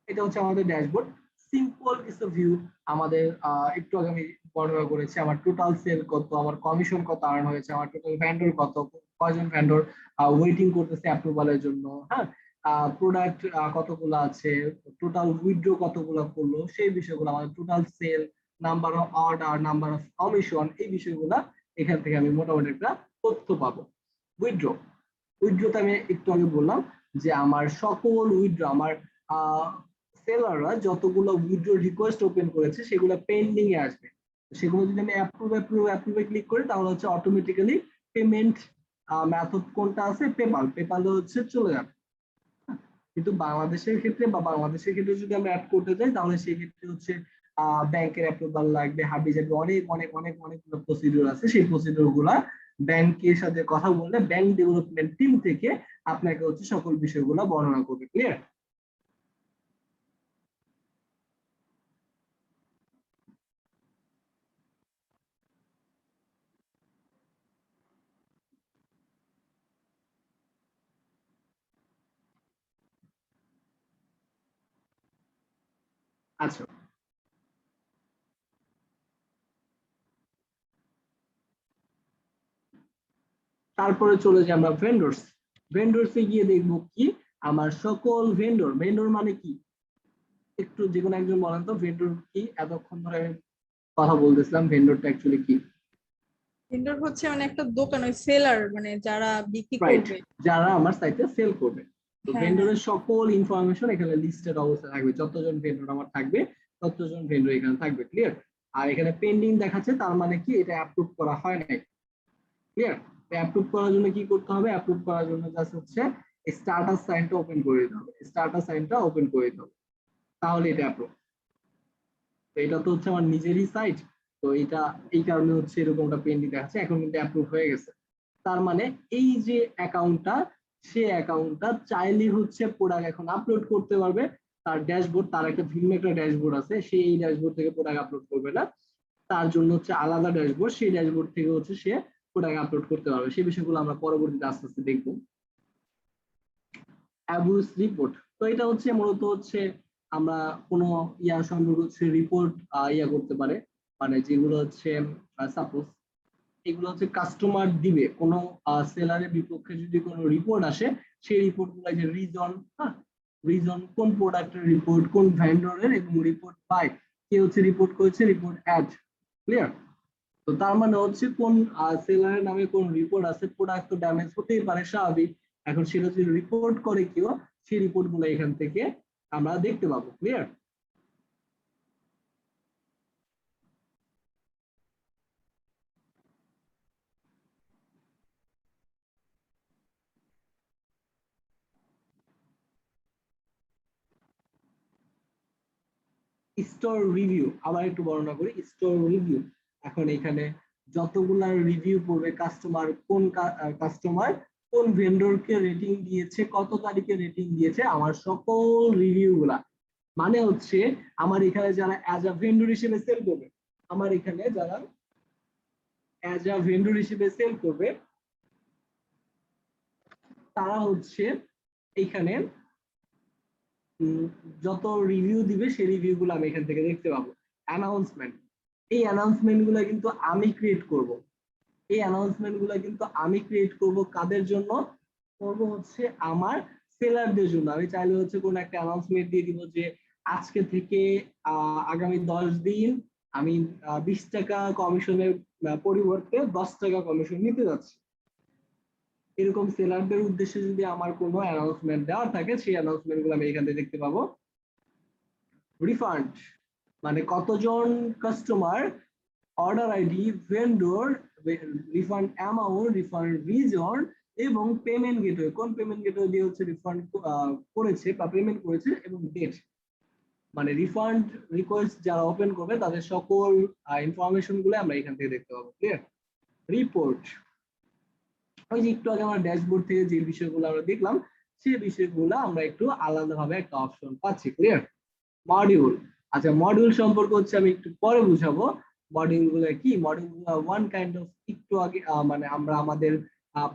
এটা হচ্ছে আমাদের ড্যাশবোর্ড। সিম্পল কিছু ভিউ। আমাদের একটু আগে আমি বর্ণনা করেছি আমার টোটাল সেল কত, আমার কমিশন কত আর্ন হয়েছে, আমার টোটাল ভ্যান্ডর কত, কয়জন ভ্যান্ডর ওয়েটিং করতেছে অ্যাপ্রুভালের জন্য, হ্যাঁ, প্রোডাক্ট কতগুলো আছে, টোটাল উইথড্র কতগুলো করলো, সেই বিষয়গুলো, আমাদের total sell, number of order, number of commission, এই বিষয়গুলো এখান থেকে আমি মোটামুটি একটা তথ্য পাবো। উইথড্র, উইথড্রতে আমি একটু আগে বললাম যে আমার সকল উইথড্র, আমার সেলাররা যতগুলো উইথড্র রিকোয়েস্ট ওপেন করেছে সেগুলো পেন্ডিং এ আসবে। সেগুলো যদি আমি অ্যাপ্রুভে ক্লিক করি তাহলে হচ্ছে অটোমেটিক্যালি পেমেন্ট মেথড কোনটা আছে, পেপালে হচ্ছে চলে যাবে। কিন্তু বাংলাদেশের ক্ষেত্রে যদি আমরা অ্যাড করতে যাই তাহলে সেই ক্ষেত্রে হচ্ছে ব্যাংকের অ্যাপ্রুভাল লাগবে, হাবি জাবি অনেক অনেক অনেক অনেকগুলো প্রসিডিউর আছে। সেই প্রসিডিউর গুলা ব্যাংকের সাথে কথা বললে ব্যাংক ডেভেলপমেন্ট টিম থেকে আপনাকে হচ্ছে সকল বিষয়গুলো বর্ণনা করবে। ক্লিয়ার? আচ্ছা, তারপরে চলে যাই আমরা ভেন্ডরস। ভেন্ডরসে গিয়ে দেখবো কি আমার সকল ভেন্ডর। ভেন্ডর মানে কি একটু যে কোনো একজন বলেন তো, ভেন্ডর কি? এতক্ষণ ধরে আমি কথা বলতেছিলাম, ভেন্ডরটা অ্যাকচুয়ালি কি? ভেন্ডর হচ্ছে মানে একটা দোকান, ওই সেলার মানে যারা বিক্রি রাইট, করবে। যারা আমার সাইটে সেল করবে। তো হ্যাঁ, ভেন্ডরের সকল ইনফরমেশন এখানে লিস্টেড অবস্থায় থাকবে, যতজন ভেন্ডর আমার থাকবে ততজন ভেন্ডর এখানে থাকবে। ক্লিয়ার? আর এখানে পেন্ডিং দেখাচ্ছে, তার মানে কি এটা অ্যাপ্রুভ করা হয় নাই। ক্লিয়ার? অ্যাপ্রুভ করার জন্য কি করতে হবে? অ্যাপ্রুভ করার জন্য জাস্ট হচ্ছে স্ট্যাটাস সাইনটা ওপেন করে দিতে হবে, স্ট্যাটাস সাইনটা ওপেন করে দিতে হবে, তাহলে এটা অ্যাপ্রুভ। তো এটা তো হচ্ছে আমার নিজেরই সাইট, তো এটা এই কারণে হচ্ছে এরকমটা পেন্ডিং দেখাচ্ছে, এখন কিন্তু অ্যাপ্রুভ হয়ে গেছে। তার মানে এই যে অ্যাকাউন্টটা, সে অ্যাকাউন্টটা চাইলে হচ্ছে প্রোডাক্ট এখন আপলোড করতে পারবে। তার ড্যাশবোর্ড, তার একটা ভিন্ন একটা ড্যাশবোর্ড আছে, সে এই ড্যাশবোর্ড থেকে প্রোডাক্ট আপলোড করবে না, তার জন্য হচ্ছে আলাদা ড্যাশবোর্ড, সেই ড্যাশবোর্ড থেকে হচ্ছে সে প্রোডাক্ট আপলোড করতে পারবে। সেই বিষয়গুলো আমরা পরবর্তীতে আস্তে আস্তে দেখবো। অ্যাবুস রিপোর্ট, তো এটা হচ্ছে মূলত হচ্ছে আমরা কোনো ইয়া সম্পর্কে হচ্ছে রিপোর্ট ইয়া করতে পারে, মানে যেগুলো হচ্ছে সাপোজ এগুলো হচ্ছে কাস্টমার দিবে কোনো সেলারের বিপক্ষে যদি কোনো রিপোর্ট আসে, সেই রিপোর্ট গুলো যে রিজন, হ্যাঁ রিজন কোন প্রোডাক্টের রিপোর্ট, কোন ভেন্ডরের, এবং রিপোর্ট পায় কে হচ্ছে রিপোর্ট করেছে, রিপোর্ট অ্যাড। ক্লিয়ার? তো তার মানে হচ্ছে কোন সেলারের নামে কোন রিপোর্ট আছে, প্রোডাক্ট তো ড্যামেজ হতেই পারে, স্বাভাবিক। এখন সেটা যদি রিপোর্ট করে কেউ, সেই রিপোর্ট গুলো এখান থেকে আমরা দেখতে পাবো। ক্লিয়ার? স্টোর রিভিউ আবার একটু বর্ণনা করি। স্টোর রিভিউ, এখন এখানে যতগুলা রিভিউ পড়বে, কাস্টমার কোন ভেন্ডরকে রেটিং দিয়েছে, কত তারিখে রেটিং দিয়েছে, আমার সকল রিভিউ গুলা, মানে হচ্ছে আমার এখানে যারা অ্যাজ আ ভেন্ডর হিসেবে সেল করবে, আমার এখানে যারা অ্যাজ আ ভেন্ডর হিসেবে সেল করবে, তারা হচ্ছে এখানে যত রিভিউ দিবে সেই রিভিউ গুলো আমি এখান থেকে দেখতে পাবো। অ্যানাউন্সমেন্ট, এই অ্যানাউন্সমেন্ট গুলো কিন্তু আমি ক্রিয়েট করব, এই অ্যানাউন্সমেন্ট গুলো কিন্তু আমি ক্রিয়েট করব কাদের জন্য? করব হচ্ছে আমার সেলারদের জন্য। আমি চাইলে হচ্ছে কোন একটা অ্যানাউন্সমেন্ট দিয়ে দিব যে আজকে থেকে আগামী 10 দিন আমি 20 টাকা কমিশনের পরিবর্তে 10 টাকা কমিশন নিতে যাচ্ছি। এরকম সেলারদের উদ্দেশ্যে যদি আমার কোনো অ্যানাউন্সমেন্ট দেওয়া থাকে, সেই অ্যানাউন্সমেন্ট গুলো আমি এখান থেকে দেখতে পাবো। রিফান্ড, মানে কতজন customer, order ID, vendor, refund amount, refund reason, এবং পেমেন্ট গেটওয়ে, কোন পেমেন্ট গেটওয়ে দিয়ে হচ্ছে রিফান্ড করেছে বা পেমেন্ট করেছে, এবং ডেট, মানে রিফান্ড রিকোয়েস্ট যারা ওপেন করবে তাদের সকল ইনফরমেশন গুলো আমরা এখান থেকে দেখতে পাবো। ক্লিয়ার? রিপোর্ট, ওই যে একটু আগে আমরা ড্যাশবোর্ড থেকে যে বিষয়গুলো আমরা দেখলাম, সেই বিষয়গুলো আমরা একটু আলাদাভাবে একটা অপশন পাচ্ছি। ক্লিয়ার? মডিউল, আচ্ছা মডিউল সম্পর্কে হচ্ছে আমি একটু পরে বুঝাবো। মডিউল গুলো কি? মডিউল গুলো ওয়ান কাইন্ড অফ, একটু আগে মানে আমরা আমাদের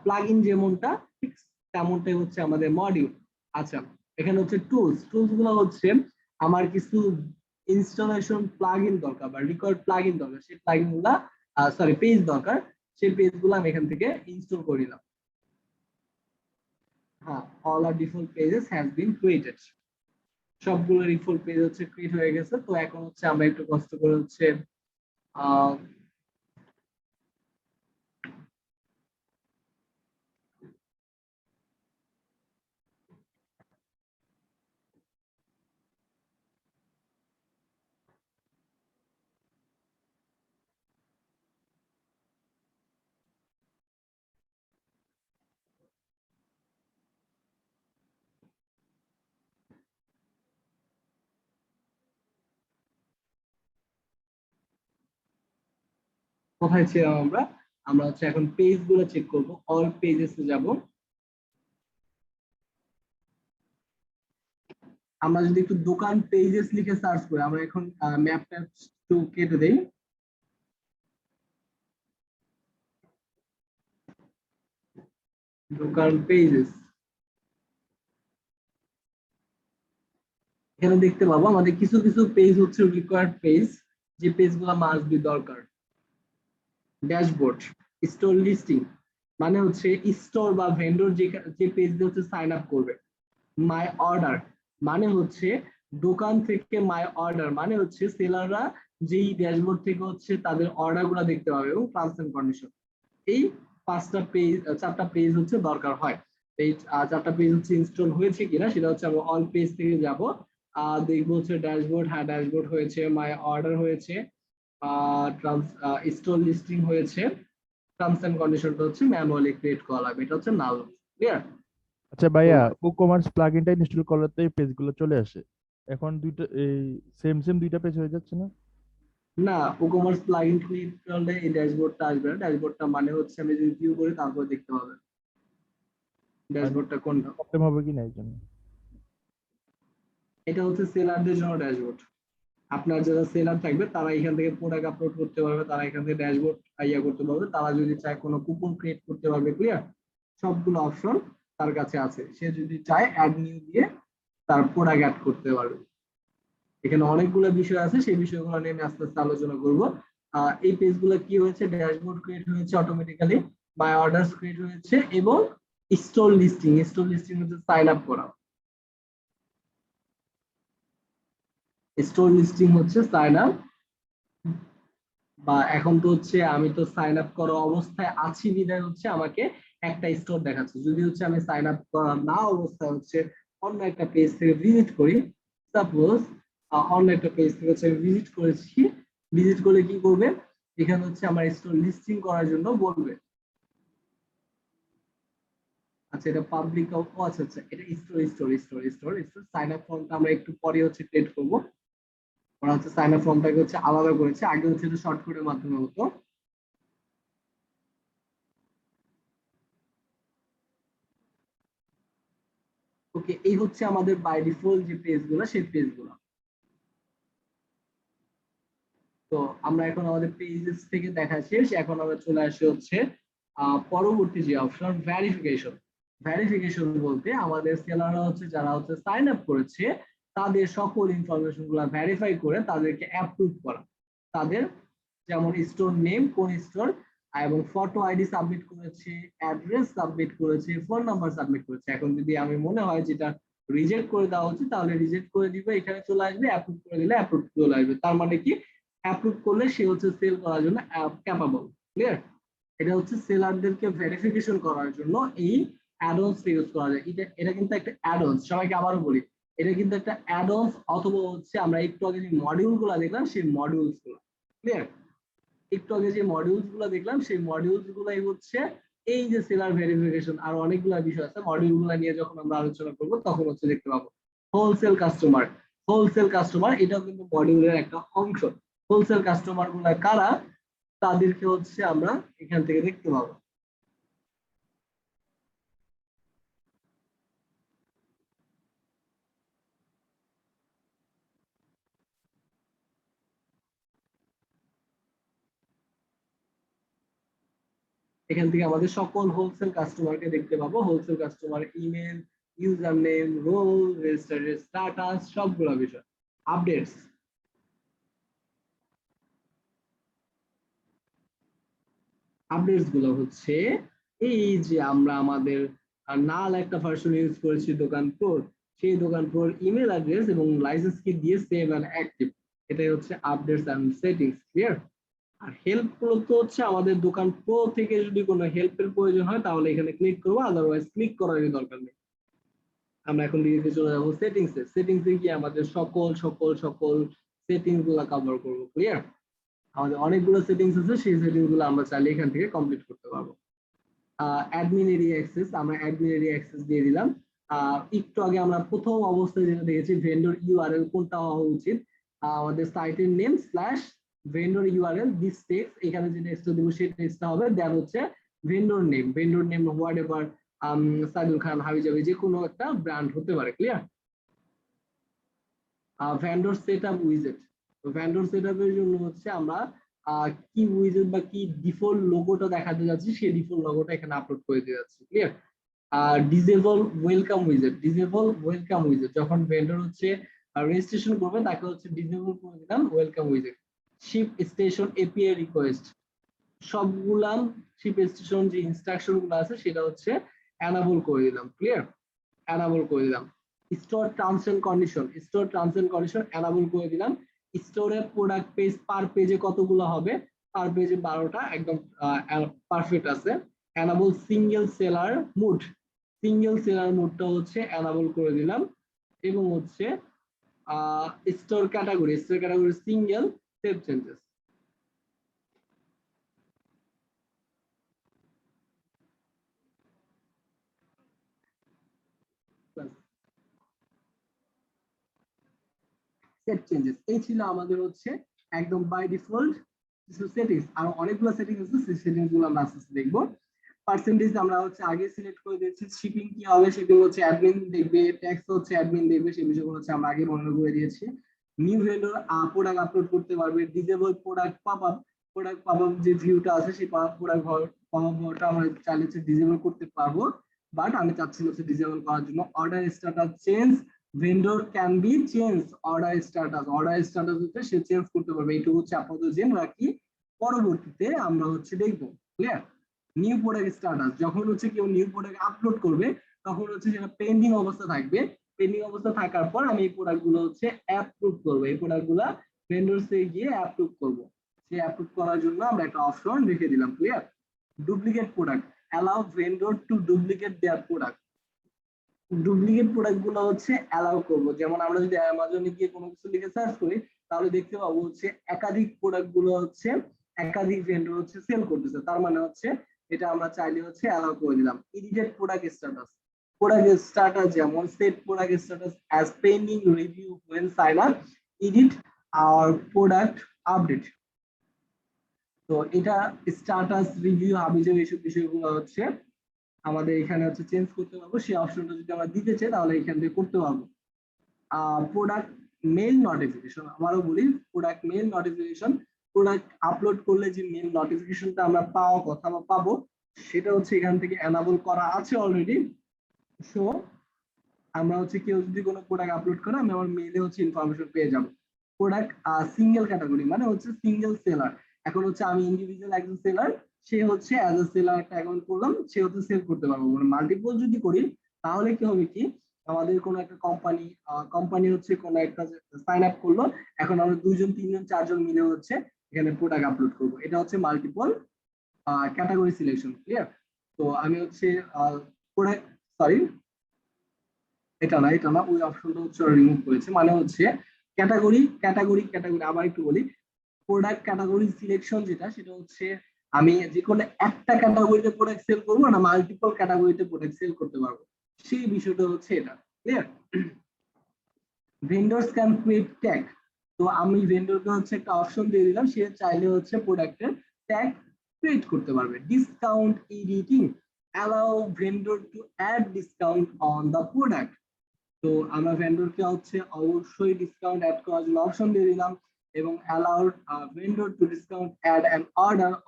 প্লাগইন যেমনটা ঠিক তেমনটাই হচ্ছে আমাদের মডিউল। আচ্ছা, এখানে হচ্ছে টুলস, টুলস গুলো হচ্ছে আমার কিছু ইনস্টলেশন প্লাগইন দরকার বা রিকোয়ার্ড প্লাগইন দরকার, সেই প্লাগইন গুলা সরি পেজ দরকার, সেই পেজ গুলো আমি এখান থেকে ইনস্টল করে নিলাম। হ্যাঁ, all are default pages has been created, সবগুলো ডিফল্ট পেজ হচ্ছে ক্রিয়েট হয়ে গেছে। তো এখন হচ্ছে আমরা একটু কষ্ট করে হচ্ছে আহ কোথায় ছিলাম আমরা? আমরা হচ্ছে এখন পেজ গুলো চেক করব, অল পেজেস এ যাব। আমরা যদি একটু দোকান পেজেস লিখে সার্চ করি, আমরা এখন ম্যাপটা একটু কেটে দেই। দোকান পেজেস, এখানে দেখতে পাবো আমাদের কিছু কিছু পেজ হচ্ছে রিকোয়ার্ড পেজ, যে পেজগুলো মাস্ট বি দরকার। ড্যাশবোর্ড, স্টোর লিস্টিং, মানে হচ্ছে স্টোর বা ভেন্ডর যে পেজ দিয়ে হচ্ছে সাইন আপ করবে। মাই অর্ডার, মানে হচ্ছে দোকান থেকে মাই অর্ডার, মানে হচ্ছে সেলাররা যেই ড্যাশবোর্ড থেকে হচ্ছে তাদের অর্ডার গুলা দেখতে পাবে, এবং টার্মস এন্ড কন্ডিশন। এই 5টা পেজ 4টা পেজ হচ্ছে দরকার হয়। পেজ 4টা পেজ হচ্ছে ইনস্টল হয়েছে কিনা সেটা হচ্ছে আমরা অল পেজ থেকে যাব, দেখবো হচ্ছে ড্যাশবোর্ড, হ্যাঁ ড্যাশবোর্ড হয়েছে, মাই অর্ডার হয়েছে, স্টোর লিস্টিং হয়েছে, টার্মস এন্ড কন্ডিশনটা হচ্ছে ম্যানুয়ালি ক্রিয়েট করা লাগবে, এটা হচ্ছে নাল। ক্লিয়ার? আচ্ছা ভাইয়া, WooCommerce প্লাগইনটা ইনস্টল করলে তো এই পেজগুলো চলে আসে। এখন দুইটা এই সেম সেম দুইটা পেজ হয়ে যাচ্ছে না? না, WooCommerce প্লাগইন ক্লিক করলে এই ড্যাশবোর্ডটা আসবে না। ড্যাশবোর্ডটা মানে হচ্ছে আমি যদি ভিউ করি তারপর দেখতে পাবেন ড্যাশবোর্ডটা কোনটা। প্রবলেম হবে কি না এই জন্য। এটা হচ্ছে সেলারদের জন্য ড্যাশবোর্ড। আপনার যারা সেলার থাকবে তারা এখান থেকে প্রোডাক্ট আপলোড করতে পারবে, তারা এখান থেকে ড্যাশবোর্ড করতে পারবে, তারা যদি চায় কোনো কুপন ক্রিয়েট করতে পারবে। ক্লিয়ার? সবগুলো অপশন তার কাছে আছে, সে যদি চায় অ্যাড নিউ দিয়ে তার প্রোডাক্ট অ্যাড করতে পারবে। এখানে অনেকগুলো বিষয় আছে, সেই বিষয়গুলো নিয়ে আমি আস্তে আস্তে আলোচনা করব। এই পেজগুলো কি হয়েছে, ড্যাশবোর্ড ক্রিয়েট হয়েছে অটোমেটিক্যালি, মাই অর্ডারস ক্রিয়েট হয়েছে, এবং স্টোর লিস্টিং হচ্ছে সাইন আপ করা। স্টোর লিস্টিং হচ্ছে সাইন আপ, বা এখন তো হচ্ছে আমি তো সাইন আপ করা অবস্থায় আছি বিধায় হচ্ছে আমাকে একটা স্টোর দেখাচ্ছে। যদি হচ্ছে আমি সাইন আপ করা না অবস্থায় হচ্ছে অন্য একটা পেজ থেকে ভিজিট করি, সাপোজ অন্য একটা পেজ থেকে হচ্ছে আমি ভিজিট করেছি, ভিজিট করলে কি করবে, এখানে হচ্ছে আমার স্টোর লিস্টিং করার জন্য বলবে। আচ্ছা, এটা পাবলিক, আচ্ছা আচ্ছা, এটা স্টোর সাইন আপ ফর্মটা আমরা একটু পরে হচ্ছে ক্রিয়েট করবো। ওরা হচ্ছে সাইন আপ ফর্মটাকে হচ্ছে আলাদা করেছে, আগে হচ্ছে এটা শর্টকাটের মাধ্যমে হতো। ওকে, এই হচ্ছে আমাদের বাই ডিফল্ট যে পেজগুলো, সেই পেজগুলো। তো আমরা এখন আমাদের পেজেস থেকে দেখা শেষ, এখন আমরা চলে আসি হচ্ছে পরবর্তী যে অপশন, ভেরিফিকেশন। ভেরিফিকেশন বলতে আমাদের সেলাররা হচ্ছে যারা হচ্ছে সাইন আপ করেছে তাদের সকল ইনফরমেশন গুলা ভেরিফাই করে তাদেরকে অ্যাপ্রুভ করা। তাদের যেমন স্টোর নেম, কোন স্টোর, এবং ফটো আইডি সাবমিট করেছে, অ্যাড্রেস সাবমিট করেছে, ফোন নাম্বার সাবমিট করেছে। এখন যদি আমি মনে হয় যেটা রিজেক্ট করে দেওয়া উচিত তাহলে রিজেক্ট করে দিবে, এখানে চলে আসবে, অ্যাপ্রুভ করে দিলে অ্যাপ্রুভ চলে আসবে। তার মানে কি, অ্যাপ্রুভ করলে সে হচ্ছে সেল করার জন্য ক্যাপাবল। ক্লিয়ার? এটা হচ্ছে সেলারদেরকে ভেরিফিকেশন করার জন্য এই অ্যাডঅনস ইউজ করা যায়। এটা কিন্তু একটা অ্যাডঅনস, সবাইকে আবারও বলি, এটা কিন্তু একটা অ্যাডঅনস, অথবা হচ্ছে আমরা একটু আগে যে মডিউল গুলা দেখলাম সেই মডিউলস গুলো। ক্লিয়ার? একটু আগে যে মডিউলস গুলো দেখলাম সেই মডিউলস গুলাই হচ্ছে এই যে সেলার ভেরিফিকেশন। আর অনেকগুলো বিষয় আছে, মডিউল গুলা নিয়ে যখন আমরা আলোচনা করবো তখন হচ্ছে দেখতে পাবো। হোলসেল কাস্টমার এটাও কিন্তু মডিউলের একটা অংশ। হোলসেল কাস্টমার গুলা কারা, তাদেরকে হচ্ছে আমরা এখান থেকে দেখতে পাবো। এখান থেকে আমাদের সকল হোলসেল কাস্টমারকে দেখতে পাবো। Wholesale customer email, user name, role, registered status, সবগুলো বিষয়। আপডেটস, আপডেটস গুলো হচ্ছে এই যে আমরা আমাদের নাল একটা ভার্সন ইউজ করেছি দোকান প্রোর, সেই দোকান প্রোর ইমেল অ্যাড্রেস এবং লাইসেন্স কি দিয়ে সেভ এন্ড অ্যাক্টিভ, এটাই হচ্ছে আপডেটস এন্ড সেটিংস। ক্লিয়ার? আর হেল্প গুলো তো হচ্ছে আমাদের দোকান প্রো থেকে যদি কোনো হেল্পের প্রয়োজন হয় তাহলে এখানে ক্লিক করবো, আদারওয়াইজ ক্লিক করার দরকার নেই। আমরা এখন ডিরেক্টলি চলে যাবো সেটিংসে। সেটিংসে গিয়ে আমাদের সকল সেটিংস গুলা কভার করবো। ক্লিয়ার? আমাদের অনেকগুলো সেটিংস আছে, সেই সেটিংস গুলো আমরা চাইলে এখান থেকে কমপ্লিট করতে পারবো। অ্যাডমিন এরিয়া অ্যাক্সেস, আমরা অ্যাডমিন এরিয়া অ্যাক্সেস দিয়ে দিলাম। একটু আগে আমরা প্রথম অবস্থায় যেটা দেখেছি, ভেন্ডর ইউআরএল কোনটা হওয়া উচিত, আমাদের সাইটের name slash vendor URL this text, এখানে যে টেক্সটটা দিব সেই টেক্সটটা হবে, দেন হচ্ছে vendor name whatever, Saidul Khan, হাবিজাবি, যে কোনো একটা ব্র্যান্ড হতে পারে। ক্লিয়ার? ভেন্ডর সেটআপ উইজেট, ভেন্ডর সেটআপের জন্য হচ্ছে আমরা কি উইজেট বা কি ডিফল্ট লোগোটা দেখাতে যাচ্ছি সেই ডিফল্ট লোগোটা এখানে আপলোড করে দিয়ে যাচ্ছি। ক্লিয়ার? ডিসেবল ওয়েলকাম উইজেট, যখন ভেন্ডর হচ্ছে রেজিস্ট্রেশন করবে তাকে হচ্ছে ডিসেবল করে দিলাম ওয়েলকাম উইজেট। শিপ স্টেশন এপিআই রিকোয়েস্ট, সবগুলা শিপ স্টেশন যে ইনস্ট্রাকশন গুলো আছে সেটা হচ্ছে এনাবল করে দিলাম। ক্লিয়ার? এনাবল করে দিলাম। Store terms and condition enable করে দিলাম। স্টোরে প্রোডাক্ট পেজ পার পেজে কতগুলো হবে, পার পেজে 12টা, একদম পারফেক্ট আছে। Enable single seller mode, single seller মোডটা হচ্ছে এনাবল করে দিলাম এবং হচ্ছে store category single save changes. Save changes এই ছিল আমাদের হচ্ছে একদম বাই ডিফল্ট কিছু সেটিংস। আর অনেকগুলো সেটিংস আছে, সেই সেটিংস গুলো আমরা আস্তে আস্তে দেখবো। পার্সেন্টেজ আমরা হচ্ছে আগে সিলেক্ট করে দিয়েছি। শিপিং কি হবে, শিপিং হচ্ছে অ্যাডমিন দেখবে, ট্যাক্স হচ্ছে অ্যাডমিন দেখবে, সেই বিষয়গুলো হচ্ছে আমরা আগে বর্ণনা করে দিয়েছি। নিউ ভেন্ডর প্রোডাক্ট আপলোড করতে পারবে, ডিজেবল প্রোডাক্ট পপ আপ যে ভিউটা আছে সেই প্রোডাক্ট পপ আপ আমরা চাইলে ডিজেবল করতে পারবো, বাট আমি চাচ্ছি হচ্ছে ডিজেবল করার জন্য। Order status change, vendor can be change order status হচ্ছে সে চেঞ্জ করতে পারবে। এইটুকু হচ্ছে আপাতত জেনে রাখি, পরবর্তীতে আমরা হচ্ছে দেখবো। ক্লিয়ার? নিউ প্রোডাক্ট স্ট্যাটাস, যখন হচ্ছে কেউ নিউ প্রোডাক্ট আপলোড করবে তখন হচ্ছে সেটা পেন্ডিং অবস্থা থাকবে। পেন্ডিং অবস্থা থাকার পর আমি এই প্রোডাক্ট গুলো হচ্ছে অ্যাপ্রুভ করবো, এই প্রোডাক্ট গুলা ভেন্ডরসে গিয়ে অ্যাপ্রুভ করবো। সেই অ্যাপ্রুভ করার জন্য আমরা একটা অপশন রেখে দিলাম। Clear? Duplicate product, allow vendor to duplicate their product. Duplicate product গুলো হচ্ছে অ্যালাউ করবো। যেমন আমরা যদি অ্যামাজনে গিয়ে কোনো কিছু লিখে সার্চ করি তাহলে দেখতে পাবো হচ্ছে একাধিক প্রোডাক্ট গুলো হচ্ছে একাধিক ভেন্ডর হচ্ছে সেল করতেছে, তার মানে হচ্ছে এটা আমরা চাইলে হচ্ছে অ্যালাউ করে দিলাম। এডিটেড প্রোডাক্ট স্ট্যাটাস যেমন set product status as pending review when sign up, edit our product update। তো এটা স্ট্যাটাস রিভিউ হাবিজাবি এইসব বিষয়গুলো হচ্ছে আমাদের এখানে হচ্ছে চেঞ্জ করতে পারবো। সেই অপশনটা যদি আমরা দিতে চাই তাহলে এখান থেকে করতে পারবো। প্রোডাক্ট মেইল নোটিফিকেশন, আমারও বলি product mail notification, product upload করলে যে মেইল নোটিফিকেশনটা আমরা পাওয়ার কথা বা পাবো সেটা হচ্ছে এখান থেকে এনাবল করা আছে অলরেডি। সো আমরা হচ্ছে কেউ যদি কোনো প্রোডাক্ট আপলোড করে আমি আমার মেইলে হচ্ছে ইনফরমেশন পেয়ে যাব। প্রোডাক্ট সিঙ্গেল ক্যাটাগরি মানে হচ্ছে সিঙ্গেল সেলার। এখন হচ্ছে আমি ইন্ডিভিজুয়াল একজন সেলার, সে হচ্ছে অ্যাজ এ সেলার একটা অ্যাকাউন্ট করলাম, সে হচ্ছে সেল করতে পারবো। মানে মাল্টিপল যদি করি তাহলে কি হবে কি, আমাদের কোনো একটা কোম্পানি হচ্ছে কোনো একটা সাইন আপ করলো, এখন আমরা 2 জন 3 জন 4 জন মিলে হচ্ছে এখানে প্রোডাক্ট আপলোড করবো। এটা হচ্ছে মাল্টিপল ক্যাটাগরি সিলেকশন। ক্লিয়ার? তো আমি হচ্ছে প্রোডাক্ট সরি এটা না ওই অপশনটা হচ্ছে রিমুভ করেছে। মানে হচ্ছে ক্যাটাগরি আবার একটু বলি, প্রোডাক্ট ক্যাটাগরি সিলেকশন যেটা সেটা হচ্ছে আমি যে কোনো একটা ক্যাটাগরিতে প্রোডাক্ট সেল করবো না মাল্টিপল ক্যাটাগরিতে প্রোডাক্ট সেল করতে পারবো, সেই বিষয়টা হচ্ছে এটা। Clear? Vendors can create tag, তো আমি ভেন্ডরকে হচ্ছে একটা অপশন দিয়ে দিলাম, সে চাইলে হচ্ছে প্রোডাক্টের ট্যাগ ক্রিয়েট করতে পারবে। Discount editing, allow vendor to add discount on the product. তো আমরা ভেন্ডরকে হচ্ছে অবশ্যই ডিসকাউন্ট অ্যাড করার জন্য অপশন দিয়ে দিলাম এবং allowed vendor to discount add an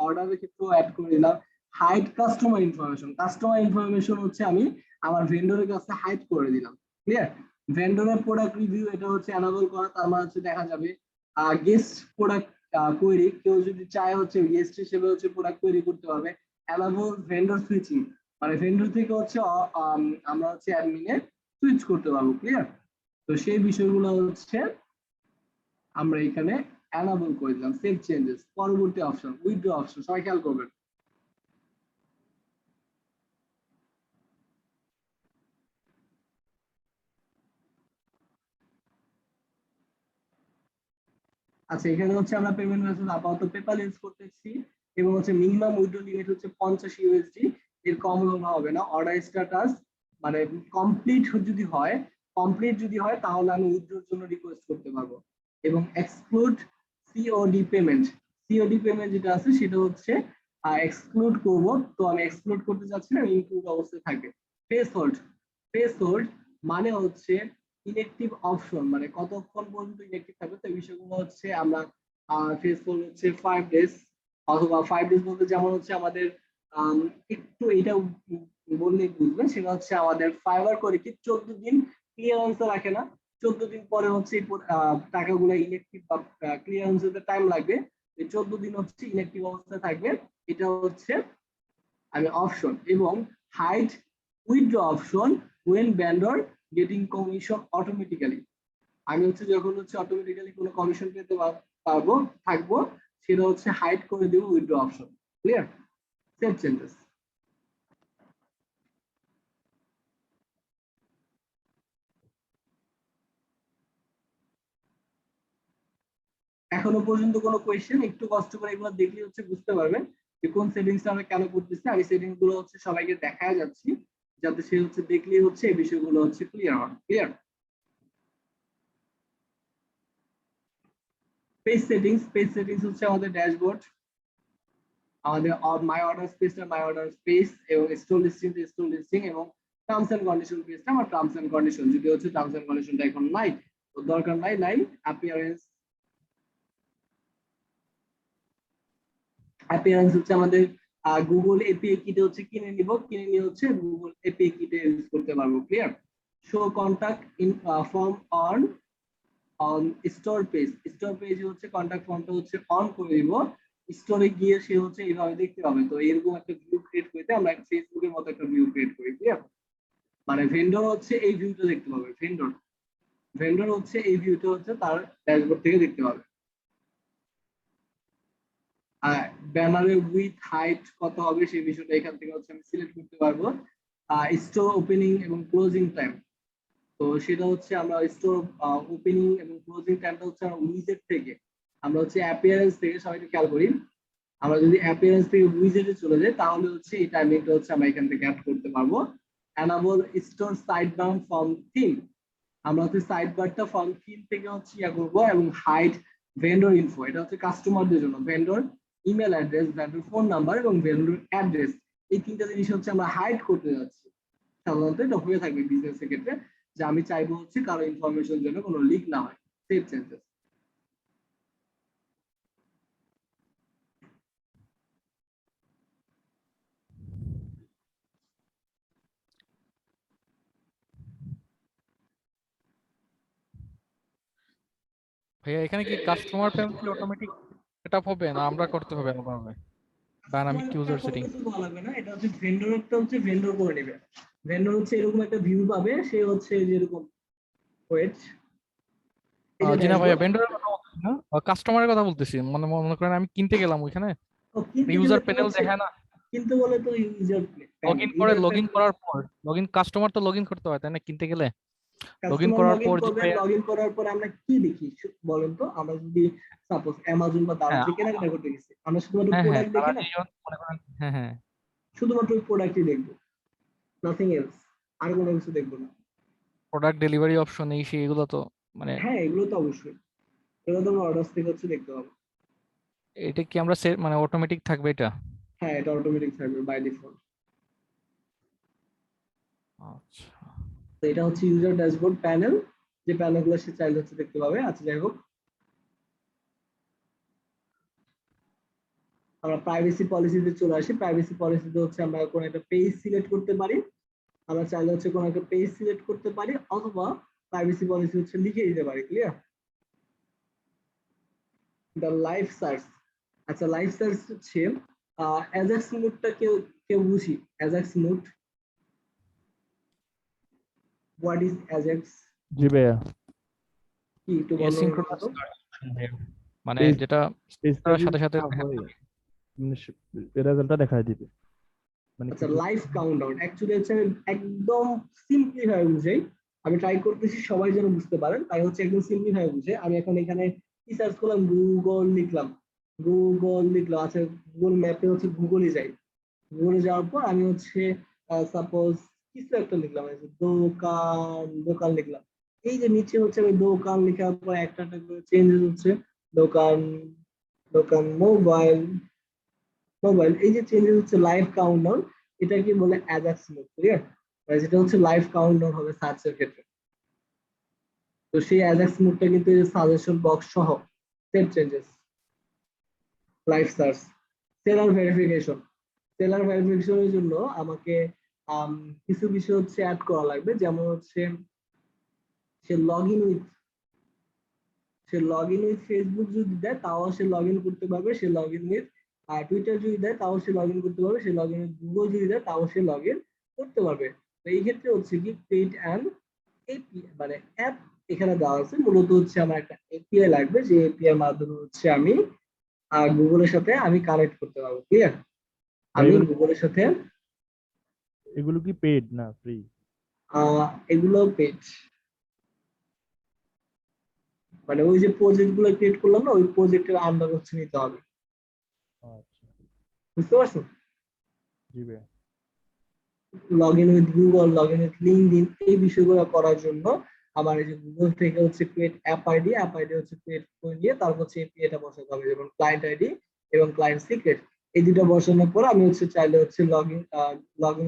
অর্ডারের ক্ষেত্রেও অ্যাড করে দিলাম। হাইড কাস্টমার ইনফরমেশন হচ্ছে আমি আমার ভেন্ডরের কাছে হাইড করে দিলাম। ক্লিয়ার? ভেন্ডরের প্রোডাক্ট রিভিউ এটা হচ্ছে অ্যানাবল করা, তার মানে হচ্ছে দেখা যাবে গেস্ট প্রোডাক্ট কোয়েরি, কেউ যদি চায় হচ্ছে গেস্ট হিসেবে হচ্ছে প্রোডাক্ট কোয়েরি করতে পারবে। অ্যালাবল ভেন্ডর সুইচিং, মানে ভেন্ডর থেকে হচ্ছে আমরা হচ্ছে অ্যাডমিনে সুইচ করতে পারবো। ক্লিয়ার? তো সেই বিষয়গুলো হচ্ছে আমরা এখানে এনাবল করে দিলাম। সেভ চেঞ্জেস, পরবর্তী অপশন উইথড্র অপশন, সবাই খেয়াল করবেন। আচ্ছা, এখানে হচ্ছে আমরা পেমেন্ট মেথড আপাতত পেপ্যাল ইউজ করতেছি এবং হচ্ছে মিনিমাম উইথড্র লিমিট হচ্ছে 50 ইউএসডি, এর কম হবে না। অর্ডার স্ট্যাটাস মানে কমপ্লিট যদি হয় তাহলে আমি উইথড্রর জন্য রিকোয়েস্ট করতে পারবো। এবং এক্সক্লুড সিওডি পেমেন্ট যেটা আছে সেটা হচ্ছে এক্সক্লুড করব, তো আমি এক্সক্লুড করতে চাচ্ছি না, ইনক্লুড অবস্থায় থাকবে। ফেস হোল্ড মানে হচ্ছে ইনঅ্যাক্টিভ অপশন, মানে কতক্ষণ পর্যন্ত ইনঅ্যাক্টিভ থাকবে, তো এই বিষয়গুলো হচ্ছে আমরা ফেস হোল্ড হচ্ছে 5 ডেজ অথবা 5 ডেজ বলতে যেমন হচ্ছে আমাদের একটু এটা বললেই বুঝবেন, সেটা হচ্ছে আমাদের ফাইবার করে কি 14 দিন ক্লিয়ারেন্স রাখে না, 14 দিন পরে হচ্ছে টাকাগুলো ইনঅ্যাক্টিভ বা ক্লিয়ারেন্স হতে টাইম লাগবে, এই 14 দিন হচ্ছে ইনঅ্যাক্টিভ অবস্থায় থাকবে। এটা হচ্ছে আমি অপশন। এবং hide withdraw option when vendor getting commission automatically, আমি হচ্ছে যখন হচ্ছে অটোমেটিক্যালি কোনো কমিশন পেতে থাকবো সেটা হচ্ছে হাইড করে দেব withdraw option. Clear? Save changes. এখনো পর্যন্ত কোনো কোয়েশ্চেন? একটু কষ্ট করে এগুলো দেখলে হচ্ছে বুঝতে পারবেন যে কোন সেটিংসটা আমরা কেন করতেছি। আমি সেটিংস গুলো হচ্ছে সবাইকে দেখায় যাচ্ছি, যাতে সে হচ্ছে দেখলেই হচ্ছে এই বিষয়গুলো হচ্ছে ক্লিয়ার হয়। ক্লিয়ার? পেজ সেটিংস হচ্ছে আমাদের ড্যাশবোর্ড, আমাদের মাই অর্ডার স্পেসটা মাই অর্ডার স্পেস, এবং স্টোর লিস্টিং, এবং টার্মস এন্ড কন্ডিশন পেজটা আমার টার্মস এন্ড কন্ডিশন, যদি হচ্ছে টার্মস এন্ড কন্ডিশনটা এখন নাই, তো দরকার নাই। অ্যাপিয়ারেন্স হচ্ছে আমাদের গুগল এপিআই কিটে হচ্ছে কিনে নিয়ে হচ্ছে গুগল এপিআই কিটে ইউজ করতে পারবো। Clear? Show contact in form on store পেজে হচ্ছে কন্টাক্ট ফর্মটা হচ্ছে অন করে দিব, স্টোরে গিয়ে সে হচ্ছে এইভাবে দেখতে পাবে। তো এরকম একটা ভিউ ক্রিয়েট করতে আমরা ফেসবুকের মতো একটা ভিউ ক্রিয়েট করি। ক্লিয়ার? মানে ভেন্ডর হচ্ছে এই ভিউটা দেখতে পাবে, ভেন্ডর হচ্ছে এই ভিউটা হচ্ছে তার ড্যাশবোর্ড থেকে দেখতে পাবে। ব্যানারের উইথ হাইট কত হবে সেই বিষয়টা এখান থেকে হচ্ছে আমি সিলেক্ট করতে পারবো। স্টোর ওপেনিং এবং ক্লোজিং টাইম, তো সেটা হচ্ছে আমরা স্টোর ওপেনিং এবং ক্লোজিং টাইমটা হচ্ছে আমরা উইজেট থেকে, আমরা হচ্ছে অ্যাপিয়ারেন্স থেকে, সবাইকে খেয়াল করি, আমরা যদি অ্যাপিয়ারেন্স থেকে উইজেটে চলে যাই তাহলে হচ্ছে এই টাইমিংটা হচ্ছে আমরা এখান থেকে অ্যাড করতে পারবো। Enable store side bar from theme, আমরা হচ্ছে সাইড বারটা ফ্রম থিম থেকে হচ্ছে ইয়া করবো, এবং হাইড ভেন্ডর ইনফো, এটা হচ্ছে কাস্টমারদের জন্য, vendor email address, vendor phone number এবং ভেন্ডর অ্যাড্রেস, এই তিনটা জিনিস হচ্ছে আমরা হাইড করতে যাচ্ছি। সাধারণত এটা হয়ে থাকবে বিজনেসের ক্ষেত্রে, যে আমি চাইবো হচ্ছে কারো ইনফরমেশন যেন কোনো লিক না হয়। Save changes. ভাইয়া এখানে কি কাস্টমার প্যানেল কি অটোমেটিক সেটআপ হবে না আমরা করতে হবে আলাদাভাবে ডায়নামিক ইউজার সেটিং? ভালো লাগবে না, এটা হচ্ছে ভেন্ডরটা হচ্ছে ভেন্ডর করে নেবে। ভেন্ডর হচ্ছে এরকম একটা ভিউ পাবে, সে হচ্ছে যেরকম ওয়েট, এই যে জি না ভাইয়া ড্যাশবোর্ড, ভেন্ডরের কথা বলতেছি না, কাস্টমারের কথা বলতেছি। মানে মনে করেন আমি কিনতে গেলাম ওইখানে, ও কিনতে গেলে ইউজার তো প্যানেল হচ্ছে, দেখায় না, কিনতে বলে তো ইউজার প্যানেল, লগ ইন করার পর কাস্টমার তো লগ ইন করতে হয় তাই না কিনতে গেলে? লগ ইন কাস্টমার করার লগ ইন পর যে করবেন, লগ ইন করার পর আমরা কি দেখি বলেন তো? আমরা যদি সাপোজ অ্যামাজন বা দারাজ হ্যাঁ থেকে কেনাকাটা করতে গেছি, আমরা শুধুমাত্র হ্যাঁ হ্যাঁ প্রোডাক্ট তারা দেখি না, যেজন মনে করেন হ্যাঁ হ্যাঁ শুধুমাত্র ওই প্রোডাক্টই দেখবো, নাথিং এলস, আর কোনো কিছু দেখবো না। প্রোডাক্ট ডেলিভারি অপশন এই সেই এগুলো তো মানে হ্যাঁ, এগুলো তো অবশ্যই, এগুলো তো আমরা অর্ডার থেকে হচ্ছে দেখতে পাবো। এটা কি আমরা মানে অটোমেটিক থাকবে এটা? হ্যাঁ, এটা অটোমেটিক থাকবে বাই ডিফল্ট। আচ্ছা তো এটা হচ্ছে ইউজার ড্যাশবোর্ড প্যানেল, যে প্যানেলগুলো সে চাইলে হচ্ছে দেখতে পাবে। আচ্ছা, যাই হোক, আমরা প্রাইভেসি পলিসিতে চলে আসি। প্রাইভেসি পলিসিতে হচ্ছে আমরা কোনো একটা পেজ সিলেক্ট করতে পারি, আমরা চাইলে হচ্ছে কোনো একটা পেজ সিলেক্ট করতে পারি, অথবা প্রাইভেসি পলিসি হচ্ছে লিখে দিতে পারি। ক্লিয়ার? দ্য লাইভ সার্চ, আচ্ছা লাইভ সার্চ হচ্ছে অ্যাজাক্স মোডটা কেউ কেউ বুঝি? Ajax mode, what is Ajax? জি ভাইয়া, কি একটু বর্ণনা অ্যাসিঙ্ক্রোনাস করো। মানে পেজ যেটা পেজটা তার যদি সাথে সাথে না হয় মানে রেজাল্টটা দেখায় দিবে, মানে আচ্ছা, কিছু লাইভ কাউন্টডাউন অ্যাকচুয়ালি হচ্ছে আমি একদম সিম্পলি ভাবে বুঝাই, আমি ট্রাই করতেছি সবাই যেন বুঝতে পারেন, তাই হচ্ছে একদম সিম্পলি ভাবে বুঝে আমি এখন এখানে কি সার্চ করলাম, গুগল লিখলাম। আচ্ছা, গুগল ম্যাপে হচ্ছে গুগলে যাই, গুগলে যাওয়ার পর আমি হচ্ছে সাপোজ কিছু একটা লিখলাম, এই যে দোকান লিখলাম। এই যে নিচে হচ্ছে আমি দোকান লেখার পর একটা একটা করে চেঞ্জেস হচ্ছে, দোকান দোকান মোবাইল, এই যে চেঞ্জেস হচ্ছে লাইভ কাউন্টডাউন, এটা কি বলে অ্যাজাক্স মোড। ক্লিয়ার? যেটা হচ্ছে লাইভ কাউন্টডাউন হবে সার্চের ক্ষেত্রে। তো সেই অ্যাজাক্স মোডটা কিন্তু সাজেশন বক্স সহ save changes, live search. Seller ভেরিফিকেশনের জন্য আমাকে কিছু বিষয় হচ্ছে অ্যাড করা লাগবে, যেমন হচ্ছে সে লগ ইন উইথ ফেসবুক যদি দেয় তাও সে লগ ইন করতে পারবে, সে লগ ইন উইথ টুইটার যদি দেয় তাও সে লগ ইন করতে পারবে, সে লগ ইন উইথ গুগল যদি দেয় তাও সে লগ ইন করতে পারবে। তো এই ক্ষেত্রে হচ্ছে কি পেইড অ্যান্ড এপিআই মানে অ্যাপ এখানে দেওয়া আছে, মূলত হচ্ছে আমার একটা এপিআই লাগবে, যে এপিআই মাধ্যমে হচ্ছে আমি গুগলের সাথে আমি কানেক্ট করতে পারবো। ক্লিয়ার? আমি এগুলো গুগলের সাথে এগুলো কি পেড না ফ্রি? এগুলো পেজ, মানে ওই যে প্রজেক্ট গুলো ক্রিয়েট করলাম না, ওই প্রজেক্টের আন্ডার হচ্ছে নিতে হবে। আচ্ছা, বুঝতে পারছো? জি ভাইয়া। Log in with Google, log in with LinkedIn, এই বিষয়গুলো করার জন্য আমার এই যে গুগল থেকে হচ্ছে ক্রিয়েট অ্যাপ আইডি হচ্ছে ক্রিয়েট করে নিয়ে তারপর হচ্ছে এপিআইটা বসাতে হবে, যেমন ক্লায়েন্ট আইডি এবং ক্লায়েন্ট সিক্রেট। এই দুটো বসানোর পর আমি হচ্ছে চাইলে হচ্ছে log in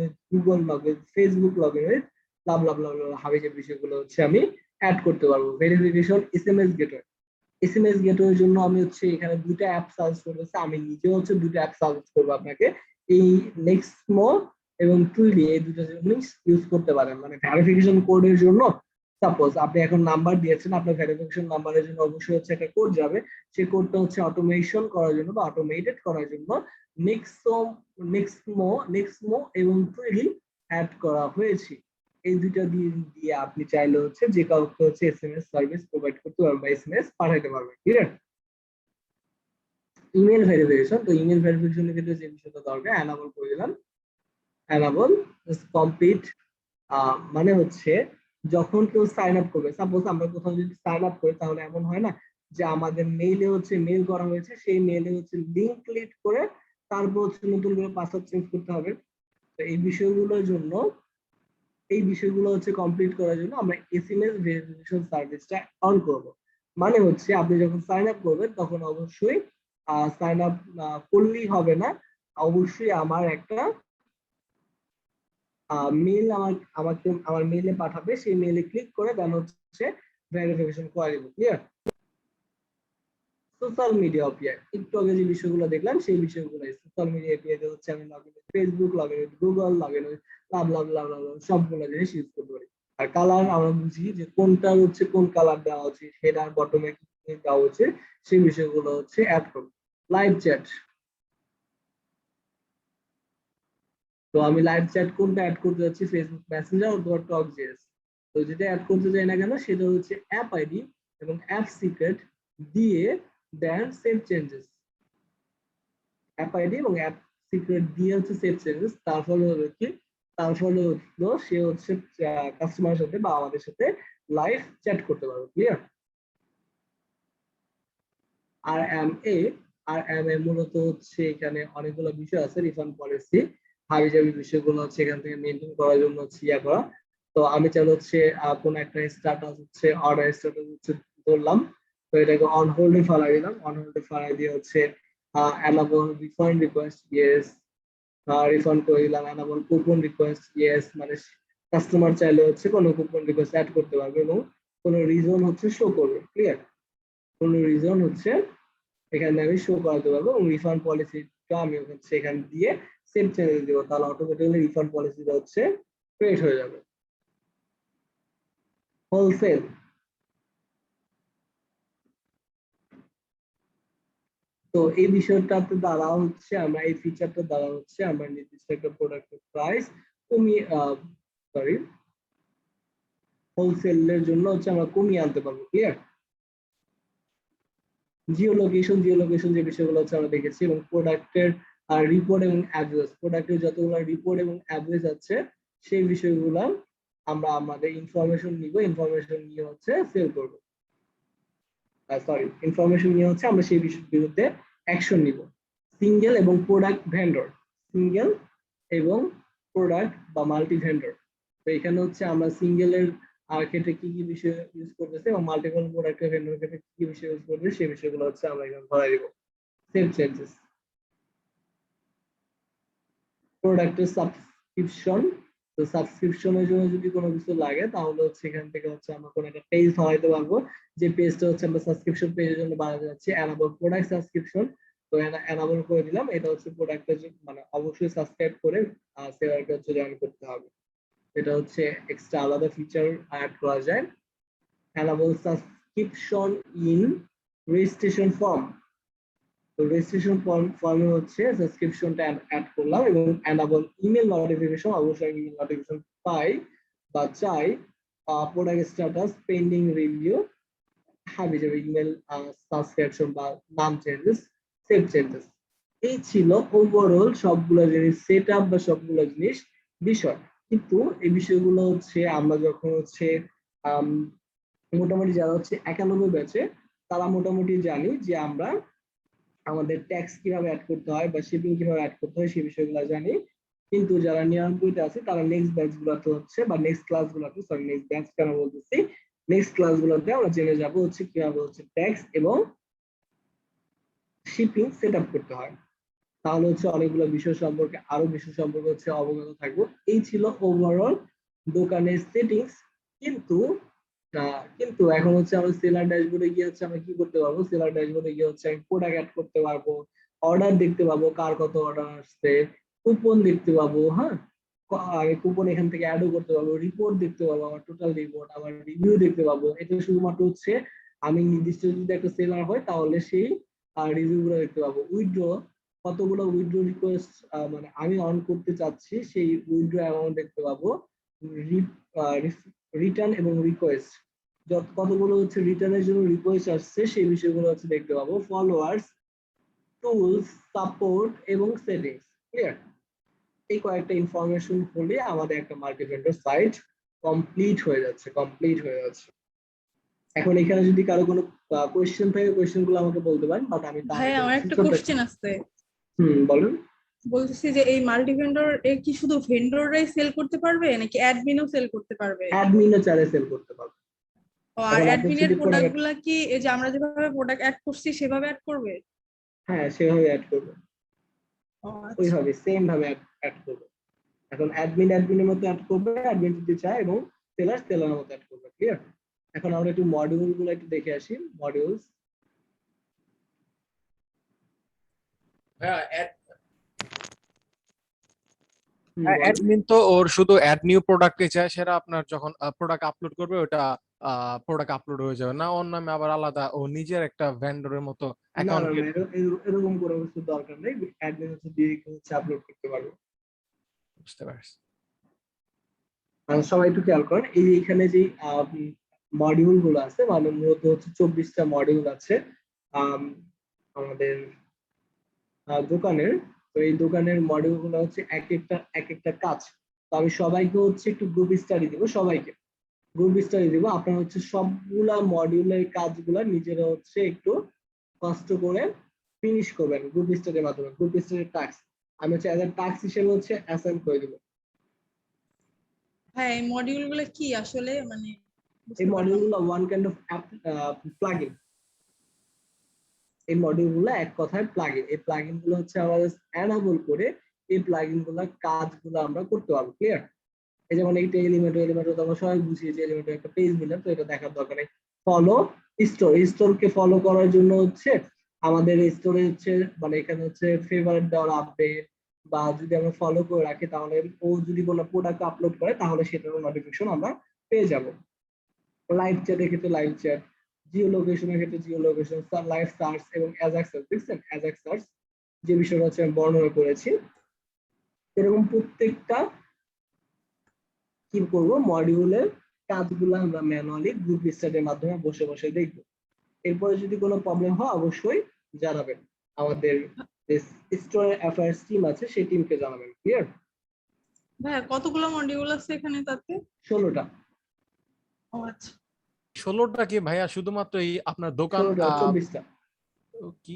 with Google, log in Facebook, log in with blah blah blah blah হাবিজাবি বিষয়গুলো হচ্ছে আমি অ্যাড করতে পারবো। ভেরিফিকেশন এসএমএস গেটওয়ে, এসএমএস গেটওয়ের জন্য আমি হচ্ছে এখানে দুটো অ্যাপ সাজেস্ট করতেছি, আমি নিজে হচ্ছে দুটো অ্যাপ সাজেস্ট করবো আপনাকে। এই নেক্সটমো এবং টুইলি, এই দুটো জিনিস ইউজ করতে পারেন। মানে ভেরিফিকেশন কোডের জন্য সাপোজ আপনি এখন নাম্বার দিয়েছেন, আপনার ভেরিফিকেশন নাম্বারের জন্য অবশ্যই হচ্ছে একটা কোড যাবে। সেই কোডটা হচ্ছে অটোমেশন করার জন্য বা অটোমেটেড করার জন্য নেক্সটমো এবং টুইলি অ্যাড করা হয়েছে। এই দুইটা দিয়ে আপনি চাইলে হচ্ছে যে কাউকে হচ্ছে এসএমএস সার্ভিস প্রোভাইড করতে পারবেন বা এসএমএস পাঠাতে পারবেন। ক্লিয়ার? ইমেল ভেরিফিকেশন, তো ইমেল ভেরিফিকেশনের ক্ষেত্রে যে বিষয়টা দরকার অ্যানাবল করে দিলাম। অ্যানাবল কমপ্লিট মানে হচ্ছে যখন কেউ সাইন আপ করবে, সাপোজ আমরা কোথাও যদি সাইন আপ করি, তাহলে এমন হয় না যে আমাদের মেইলে হচ্ছে মেইল করা হয়েছে, সেই মেইলে হচ্ছে লিংক ক্লিক করে তারপর হচ্ছে নতুন করে পাসওয়ার্ড চেঞ্জ করতে হবে। তো এই বিষয়গুলো হচ্ছে কমপ্লিট করার জন্য আমরা এসএমএস ভেরিফিকেশন সার্ভিসটা অন করব। মানে হচ্ছে আপনি যখন সাইন আপ করবেন তখন অবশ্যই সাইন আপ করলেই হবে না, অবশ্যই আমার একটা মেইল আমার মেইলে পাঠাবে, সেই মেইলে ক্লিক করে দেন হচ্ছে ভেরিফিকেশন করে দেব। ক্লিয়ার? সোশ্যাল মিডিয়া এপিআই, একটু আগে যে বিষয়গুলো দেখলাম সেই বিষয়গুলো সোশ্যাল মিডিয়া এপিআই তে হচ্ছে আমি login with Facebook, login with Google, login with blah blah blah blah সবগুলো জিনিস ইউজ করতে পারি। আর কালার আমরা বুঝি যে কোনটা হচ্ছে কোন কালার দেওয়া উচিত, হেডার বটমে কি দেওয়া উচিত, সেই বিষয়গুলো হচ্ছে অ্যাড করব। লাইভ চ্যাট, তো আমি লাইভ চ্যাট কোনটা অ্যাড করতে যাচ্ছি, ফেসবুক মেসেঞ্জার অথবা টকজেস। তো যেটা অ্যাড করতে যাই না কেন সেটা হচ্ছে অ্যাপ আইডি এবং অ্যাপ সিক্রেট দিয়ে দেন সেভ চেঞ্জেস। অ্যাপ আইডি এবং অ্যাপ সিক্রেট দিয়ে হচ্ছে সেভ চেঞ্জেস। তার ফলে হলো কি, তার ফলে হলো সে হচ্ছে কাস্টমারের সাথে বা আমাদের সাথে লাইভ চ্যাট করতে পারবে। ক্লিয়ার? RMA, RMA মূলত হচ্ছে এখানে অনেকগুলো বিষয় আছে, রিফান্ড পলিসি হাবিজাবি বিষয়গুলো হচ্ছে এখান থেকে মেনটেন করার জন্য হচ্ছে ইয়া করা। তো আমি চাইলে হচ্ছে কোন একটা স্ট্যাটাস হচ্ছে অর্ডার স্ট্যাটাস হচ্ছে ধরলাম, তো এটাকে অন হোল্ডে ফেলাই দিলাম, অন হোল্ডে ফেলাই দিয়ে হচ্ছে enable refund request yes, refund করে দিলাম। অ্যানাবল কুপন রিকোয়েস্ট ইয়েস, মানে কাস্টমার চাইলে হচ্ছে কোনো কুপন রিকোয়েস্ট অ্যাড করতে পারবে এবং কোনো রিজন হচ্ছে শো করবে। ক্লিয়ার? কোনো রিজন হচ্ছে এখানে আমি শো করাতে পারবো এবং রিফান্ড পলিসিটা আমি হচ্ছে এখানে দিয়ে সেভ চেঞ্জ দিব, তাহলে অটোমেটিক্যালি রিফান্ড পলিসিটা হচ্ছে ক্রিয়েট হয়ে যাবে। হোলসেল, তো এই বিষয়টাতে দ্বারা হচ্ছে আমরা এই ফিচারটা দ্বারা হচ্ছে আমরা নির্দিষ্ট একটা প্রোডাক্টের প্রাইস কমিয়ে হোলসেলের জন্য হচ্ছে আমরা কমিয়ে আনতে পারবো। ক্লিয়ার? জিও লোকেশন যে বিষয়গুলো হচ্ছে আমরা দেখেছি, এবং প্রোডাক্টের রিপোর্ট এবং অ্যাড্রেস, প্রোডাক্টের যতগুলো রিপোর্ট এবং অ্যাড্রেস আছে সেই বিষয়গুলো আমরা আমাদের ইনফরমেশন নিয়ে হচ্ছে সেল করব। ইনফরমেশন নিয়ে হচ্ছে আমরা সেই বিষয়ের বিরুদ্ধে অ্যাকশন নিব। সিঙ্গেল এবং প্রোডাক্ট বা মাল্টি ভেন্ডর, তো এখানে হচ্ছে আমরা সিঙ্গেলের ক্ষেত্রে কি কি বিষয় ইউজ করতেছে এবং মাল্টিপল প্রোডাক্টের ভেন্ডরের ক্ষেত্রে কি কি বিষয় ইউজ করতেছে সেই বিষয়গুলো হচ্ছে আমরা এখানে ধরে দিব। সেভ চেঞ্জেস, প্রোডাক্টের সাবস্ক্রিপশন, তো সাবস্ক্রিপশনের জন্য যদি কোনো কিছু লাগে তাহলে হচ্ছে এখান থেকে হচ্ছে আমরা কোনো একটা পেজ ধরাইতে পারবো, যে পেজটা হচ্ছে আমরা সাবস্ক্রিপশন পেজের জন্য বানাতে যাচ্ছি। অ্যানাবল প্রোডাক্ট সাবস্ক্রিপশন, তো অ্যানাবল করে দিলাম। এটা হচ্ছে প্রোডাক্টের মানে অবশ্যই সাবস্ক্রাইব করে সেলারকে হচ্ছে জয়েন করতে হবে। এটা হচ্ছে এক্সট্রা আলাদা ফিচার অ্যাড করা যায়। Enable subscription in registration form, তো রেজিস্ট্রেশন ফর্মে হচ্ছে সাবস্ক্রিপশনটা অ্যাড করলাম এবং অ্যানাবল ইমেল নোটিফিকেশন, অবশ্যই ইমেল নোটিফিকেশন পাই বা চাই। প্রোডাক্ট স্ট্যাটাস পেন্ডিং রিভিউ, হাবিজাবি ইমেল সাবস্ক্রিপশন বা নাম চেঞ্জেস, সেভ চেঞ্জেস। এই ছিল ওভারঅল সবগুলো জিনিস সেটআপ বা সবগুলো জিনিস বিষয়। কিন্তু এই বিষয়গুলো হচ্ছে আমরা যখন হচ্ছে মোটামুটি যারা হচ্ছে 91 ব্যাচে তারা মোটামুটি জানি যে আমরা আমাদের ট্যাক্স কিভাবে অ্যাড করতে হয় বা শিপিং কিভাবে অ্যাড করতে হয় সেই বিষয়গুলো জানি। কিন্তু যারা 99-তে আছে তারা নেক্সট ব্যাচ গুলোতে হচ্ছে বা নেক্সট ক্লাস গুলোতে, সরি নেক্সট ব্যাচ কেন বলতেছি, নেক্সট ক্লাস গুলোতে আমরা জেনে যাব হচ্ছে কিভাবে হচ্ছে ট্যাক্স এবং শিপিং সেট আপ করতে হয়। তাহলে হচ্ছে অনেকগুলো বিষয় সম্পর্কে আরো বিষয় সম্পর্কে হচ্ছে অবগত থাকবো। এই ছিল ওভারঅল দোকানের সেটিংস। কিন্তু কিন্তু এখন হচ্ছে আমরা সেলার ড্যাশবোর্ডে গিয়ে হচ্ছে আমরা কি করতে পারবো, সেলার ড্যাশবোর্ডে গিয়ে হচ্ছে আমি প্রোডাক্ট অ্যাড করতে পারবো, অর্ডার দেখতে পাবো, কার কত অর্ডার আসছে, কুপন দেখতে পাবো। হ্যাঁ, আমি কুপন এখান থেকে অ্যাডও করতে পারবো, রিপোর্ট দেখতে পাবো, আমার টোটাল রিপোর্ট, আমার রিভিউ দেখতে পাবো। এটা শুধুমাত্র হচ্ছে আমি নির্দিষ্ট যদি একটা সেলার হয় তাহলে সেই রিভিউ গুলো দেখতে পাবো। উইথড্র, কতগুলো উইথড্র রিকোয়েস্ট মানে আমি অন করতে চাচ্ছি সেই উইথড্র অ্যামাউন্ট দেখতে পাবো। রিটার্ন এবং রিকোয়েস্ট, কতগুলো হচ্ছে রিটার্নের জন্য রিকোয়েস্ট আসছে সেই বিষয়গুলো হচ্ছে দেখতে পাবো। ফলোয়ার্স, টুলস, সাপোর্ট এবং সেটিংস। ক্লিয়ার? এই কয়েকটা ইনফরমেশন হলে আমাদের একটা মাল্টি ভেন্ডর সাইট কমপ্লিট হয়ে যাচ্ছে, কমপ্লিট হয়ে যাচ্ছে। এখন এখানে যদি কারো কোনো কোয়েশ্চেন থাকে কোয়েশ্চেন গুলো আমাকে বলতে পারেন, বাট আমি তার ভাই আগে আমার হচ্ছে একটা ছোট্ট কোশ্চেন আছে। বলুন। বলতেছি যে এই মাল্টি ভেন্ডর এ কি শুধু ভেন্ডররাই সেল করতে পারবে নাকি অ্যাডমিনও সেল করতে পারবে? অ্যাডমিনও চাইলে সেল করতে পারবে। আর এখন আপনি অ্যাডমিনের যদি প্রোডাক্ট গুলা কি এই যে আমরা যেভাবে প্রোডাক্ট অ্যাড করছি সেভাবে অ্যাড করবে? হ্যাঁ সেভাবে অ্যাড করবে, ও আচ্ছা। ওইভাবে সেম ভাবে অ্যাড করবে। এখন অ্যাডমিন অ্যাডমিনের মতো অ্যাড করবে, অ্যাডমিন যদি চায়, এবং সেলার সেলারের মতো অ্যাড করবে। ক্লিয়ার? এখন আমরা একটু মডিউল গুলো একটু দেখে আসি। মডিউলস, হ্যাঁ, অ্যাডমিন তো ওর শুধু অ্যাড নিউ প্রোডাক্টে চায়, সেটা আপনার যখন প্রোডাক্ট আপলোড করবে ওটা প্রোডাক্ট আপলোড হয়ে যাবে না, ওর নামে আবার আলাদা ও নিজের একটা ভেন্ডরের মতো না অ্যাকাউন্ট না না, ক্রিয়েট করবে। এরকম কোনো কিছু দরকার নেই। অ্যাডমিন হচ্ছে দিয়ে হচ্ছে আপলোড করতে পারবে। বুঝতে পারছি। আর সবাই একটু খেয়াল করেন, এই যে এখানে যে মডিউল গুলো আছে, মানে মূলত হচ্ছে 24টা মডিউল আছে আম, আমাদের দোকানের। তো এই দোকানের মডিউল গুলো হচ্ছে এক একটা কাজ। তো আমি সবাইকে হচ্ছে একটু গ্রুপ স্টাডি দিব, সবাইকে গ্রুপ স্টাডি দিব। আপনারা হচ্ছে সবগুলা মডিউলের কাজগুলা নিজেরা হচ্ছে একটু কষ্ট করে ফিনিশ করবেন গ্রুপ স্টাডির মাধ্যমে। গ্রুপ স্টাডির টাস্ক আমি হচ্ছে অ্যাজ এ টাস্ক হিসেবে হচ্ছে অ্যাসাইন করে দিব। হ্যাঁ, এই মডিউল গুলো কি আসলে মানে এই বুঝতে পারলাম না। মডিউলগুলো ওয়ান কাইন্ড অফ প্লাগইন। এই মডিউলগুলো এক কথায় প্লাগইন। এই প্লাগইন গুলো হচ্ছে আমাদের এনাবল করে এই প্লাগইন গুলোর কাজগুলো আমরা করতে পারবো। ক্লিয়ার? এই যেমন এইটা এলিমেন্টর তো আমরা সবাই বুঝি যে এলিমেন্টর একটা পেজ নিলাম, তো এটা দেখার দরকার নেই। ফলো স্টোর, স্টোরকে ফলো করার জন্য হচ্ছে আমাদের স্টোরে হচ্ছে মানে এখানে হচ্ছে ফেভারিট দেওয়ার আপডেট, বা যদি আমরা ফলো করে রাখি তাহলে ও যদি কোনো প্রোডাক্ট আপলোড করে তাহলে সেটার নোটিফিকেশন আমরা পেয়ে যাব। লাইভ চ্যাটের ক্ষেত্রে লাইভ চ্যাট, জিও লোকেশনের ক্ষেত্রে জিও লোকেশন, লাইভ সার্চ এবং অ্যাজাক সার্চ। দেখছেন অ্যাজাক সার্চ যে বিষয়টা হচ্ছে আমি বর্ণনা করেছি। এরকম প্রত্যেকটা কি করব, মডিউলের কাজগুলো আমরা ম্যানুয়ালি গ্রুপ স্টাডির মাধ্যমে বসে বসে দেখব। এরপরে যদি কোনো প্রবলেম হয় অবশ্যই জানাবেন, আমাদের যে স্টোর অ্যাফেয়ার্স টিম আছে সেই টিমকে জানাবেন। ক্লিয়ার? ভাইয়া কতগুলো মডিউল আছে এখানে তাতে? 16টা। ও আচ্ছা। 16টা কি ভাইয়া শুধুমাত্র এই আপনার দোকান 24টা। কি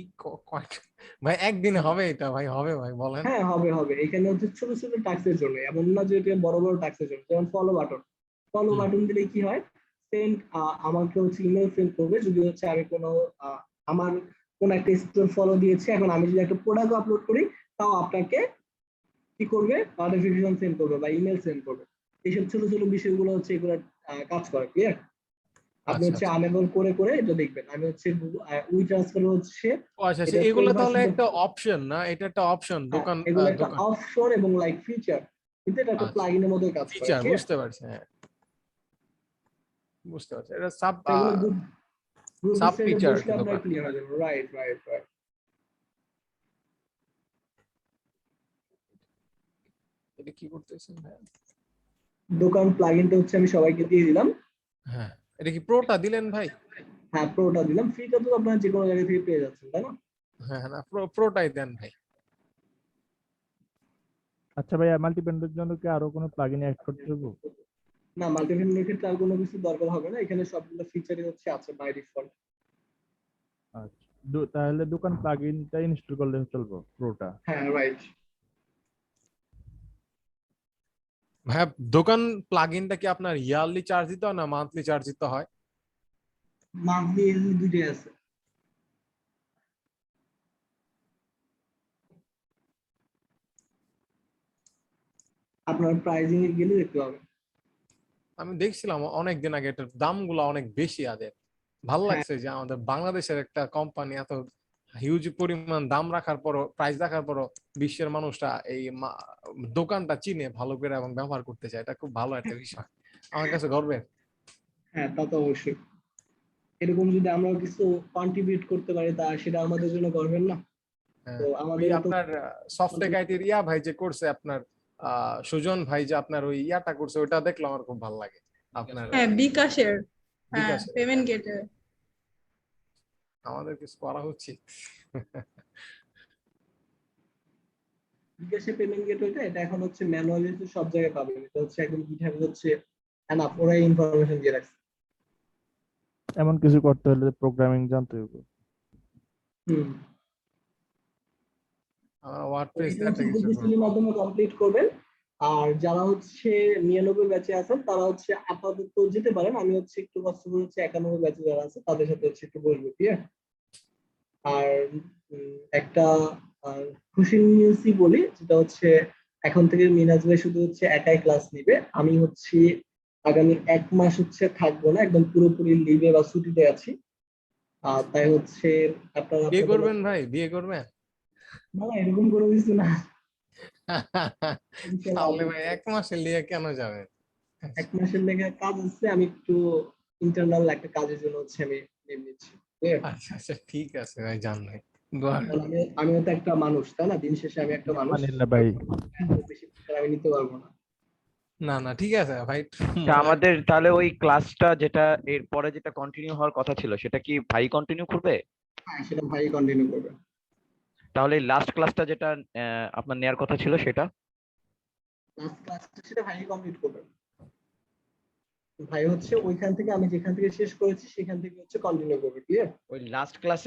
ভাই একদিনে হবে এটা? ভাই হবে ভাই, বলেন। হ্যাঁ হবে হবে, এখানে হচ্ছে ছোট ছোট টাস্কের জন্য, এমন না যে এটা বড় বড় টাস্কের জন্য। যেমন ফলো বাটন, ফলো হুম। বাটন দিলে কি হয়, সেন্ড আমাকে হচ্ছে ইমেল সেন্ড করবে যদি হচ্ছে আমি কোনো আমার কোন একটা স্টোর ফলো দিয়েছে। এখন আমি যদি একটা প্রোডাক্ট আপলোড করি তাও আপনাকে কি করবে, নোটিফিকেশন সেন্ড করবে বা ইমেল সেন্ড করবে। এইসব ছোট ছোট বিষয়গুলো হচ্ছে এগুলো কাজ করে। ক্লিয়ার? আপনি আচ্ছা হচ্ছে আচ্ছা। আনেবল করে করে এটা দেখবেন। আমি হচ্ছে উই ট্রান্সফার হচ্ছে ও আচ্ছা আচ্ছা, এটা এগুলো 10 তাহলে ভার্সন। একটা অপশন না, এটা একটা অপশন হ্যাঁ দোকান এগুলো একটা দোকান অপশন এবং লাইক ফিচার, কিন্তু এটা একটা আচ্ছা, প্লাগইনের মতোই কাজ করে। Feature clear? বুঝতে পারছি, হ্যাঁ বুঝতে পারছি, এটা সাব এগুলো গ্রুপ গ্রুপ সাব স্টাডিতে ফিচার আর বসলে কি আপনার দোকান। ক্লিয়ার হয়ে যাবে। Right right right. এটা কি করতেছেন ভাই? দোকান প্লাগইনটা হচ্ছে আমি সবাইকে দিয়ে দিলাম। হ্যাঁ, এটা কি প্রোটা দিলেন ভাই? হ্যাঁ প্রোটা দিলাম, ফ্রিটা তো আপনারা যে কোনো জায়গা থেকে পেয়ে যাচ্ছেন, তাই না? হ্যাঁ না, প্রোটাই দেন ভাই। আচ্ছা ভাইয়া, মাল্টি ভেন্ডরের জন্য কি আরো কোনো প্লাগইন অ্যাড করতে হবে? না, মাল্টি ভেন্ডরের ক্ষেত্রে আর কোনো কিছু দরকার হবে না, এখানে সবগুলো ফিচারই হচ্ছে আছে বাই ডিফল্ট। আচ্ছা, তাহলে দোকান প্লাগইনটা ইনস্টল করলে চলবে প্রোটা? হ্যাঁ রাইট। ভাইয়া দোকান প্লাগইনটা কি আপনার ইয়ারলি চার্জ দিতে হয় না মান্থলি চার্জ দিতে হয়? মান্থলি দুইটাই আছে। আপনার প্রাইজিং এ গেলে দেখতে পাবেন। আমি দেখছিলাম অনেকদিন আগে, এটার দামগুলো অনেক বেশি আদের। ভালো হ্যাঁ। লাগছে যে আমাদের বাংলাদেশের একটা কোম্পানি এত হিউজ পরিমাণ দাম রাখার পরও, প্রাইস রাখার পরও বিশ্বের মানুষরা এই দোকানটা চিনে ভালো করে এবং ব্যবহার করতে চায়। এটা খুব ভালো একটা বিষয়, আমার কাছে গর্বের। হ্যাঁ তা তো অবশ্যই, এরকম যদি আমরা কিছু কন্ট্রিবিউট করতে পারি তা সেটা আমাদের জন্য গর্বের না? তো ওই আমাদের তো আপনার সফটটেক আইটির ইয়া ভাই যে করছে আপনার, সুজন ভাই যে আপনার ওই ইয়াটা করছে, ওটা দেখলে আমার খুব ভালো লাগে। আপনার হ্যাঁ বিকাশের, হ্যাঁ বিকাশের, পেমেন্ট গেটওয়ে। আমাদের কিছু করা উচিত। বিকাশে পেমেন্ট গেটওয়েটা এটা এখন হচ্ছে ম্যানুয়ালি সব জায়গায় পাবেন, এটা হচ্ছে একদম গিটহাবে হচ্ছে এনাফ, ওরাই ইনফরমেশন দিয়ে রাখছে। এমন কিছু করতে হলে প্রোগ্রামিং জানতে হবে। হুম। ওয়ার্ডপ্রেস এটা একটা হচ্ছে কিছু গুগল এর মাধ্যমে কমপ্লিট করবেন। আর যারা হচ্ছে 99 ব্যাচে আছেন তারা হচ্ছে আপাতত যেতে পারেন, আমি হচ্ছে একটু কষ্ট করে হচ্ছে 91 ব্যাচে যারা আছে তাদের সাথে হচ্ছে একটু বসবো, ঠিক আছে? আর একটা খুশি নিউজই বলি, যেটা হচ্ছে এখন থেকে মিনাজ ভাই শুধু হচ্ছে একাই ক্লাস নিবে, আমি হচ্ছে আগামী 1 মাস হচ্ছে থাকবো না, একদম পুরোপুরি লিভে বা ছুটিতে আছি। তাই হচ্ছে আপনারা বিয়ে আপনাদের করবেন ভাই, বিয়ে করবেন? না না, এরকম কোনো কিছু না। তাহলে ভাই 1 মাসের লিয়ে কেন যাবেন? 1 মাসের লেগে কাজ আছে, আমি একটু ইন্টারনাল একটা কাজের জন্য হচ্ছে আমি leave নিচ্ছি, ঠিক আছে? আচ্ছা আচ্ছা, ঠিক আছে ভাই, যান ভাই, দোয়া কারণ আমিও তো একটা মানুষ, তাই না? দিন শেষে আমি একটা মানুষ, মানিল না ভাই। বেশি pressure আমি নিতে পারবো না। না না, ঠিক আছে ভাই। আচ্ছা, আমাদের তাহলে ওই ক্লাসটা যেটা এর পরে যেটা কন্টিনিউ হওয়ার কথা ছিল সেটা কি ভাই কন্টিনিউ করবে? হ্যাঁ সেটা ভাই কন্টিনিউ করবে। তাহলে লাস্ট ক্লাসটা যেটা আপনার নেয়ার কথা ছিল সেটা? লাস্ট ক্লাসটা সেটা ভাই কমপ্লিট করবে। ভাই হচ্ছে ওইখান থেকে আমি যেখান থেকে শেষ করেছি সেখান থেকে হচ্ছে কন্টিনিউ করবে, ক্লিয়ার? ওই লাস্ট ক্লাস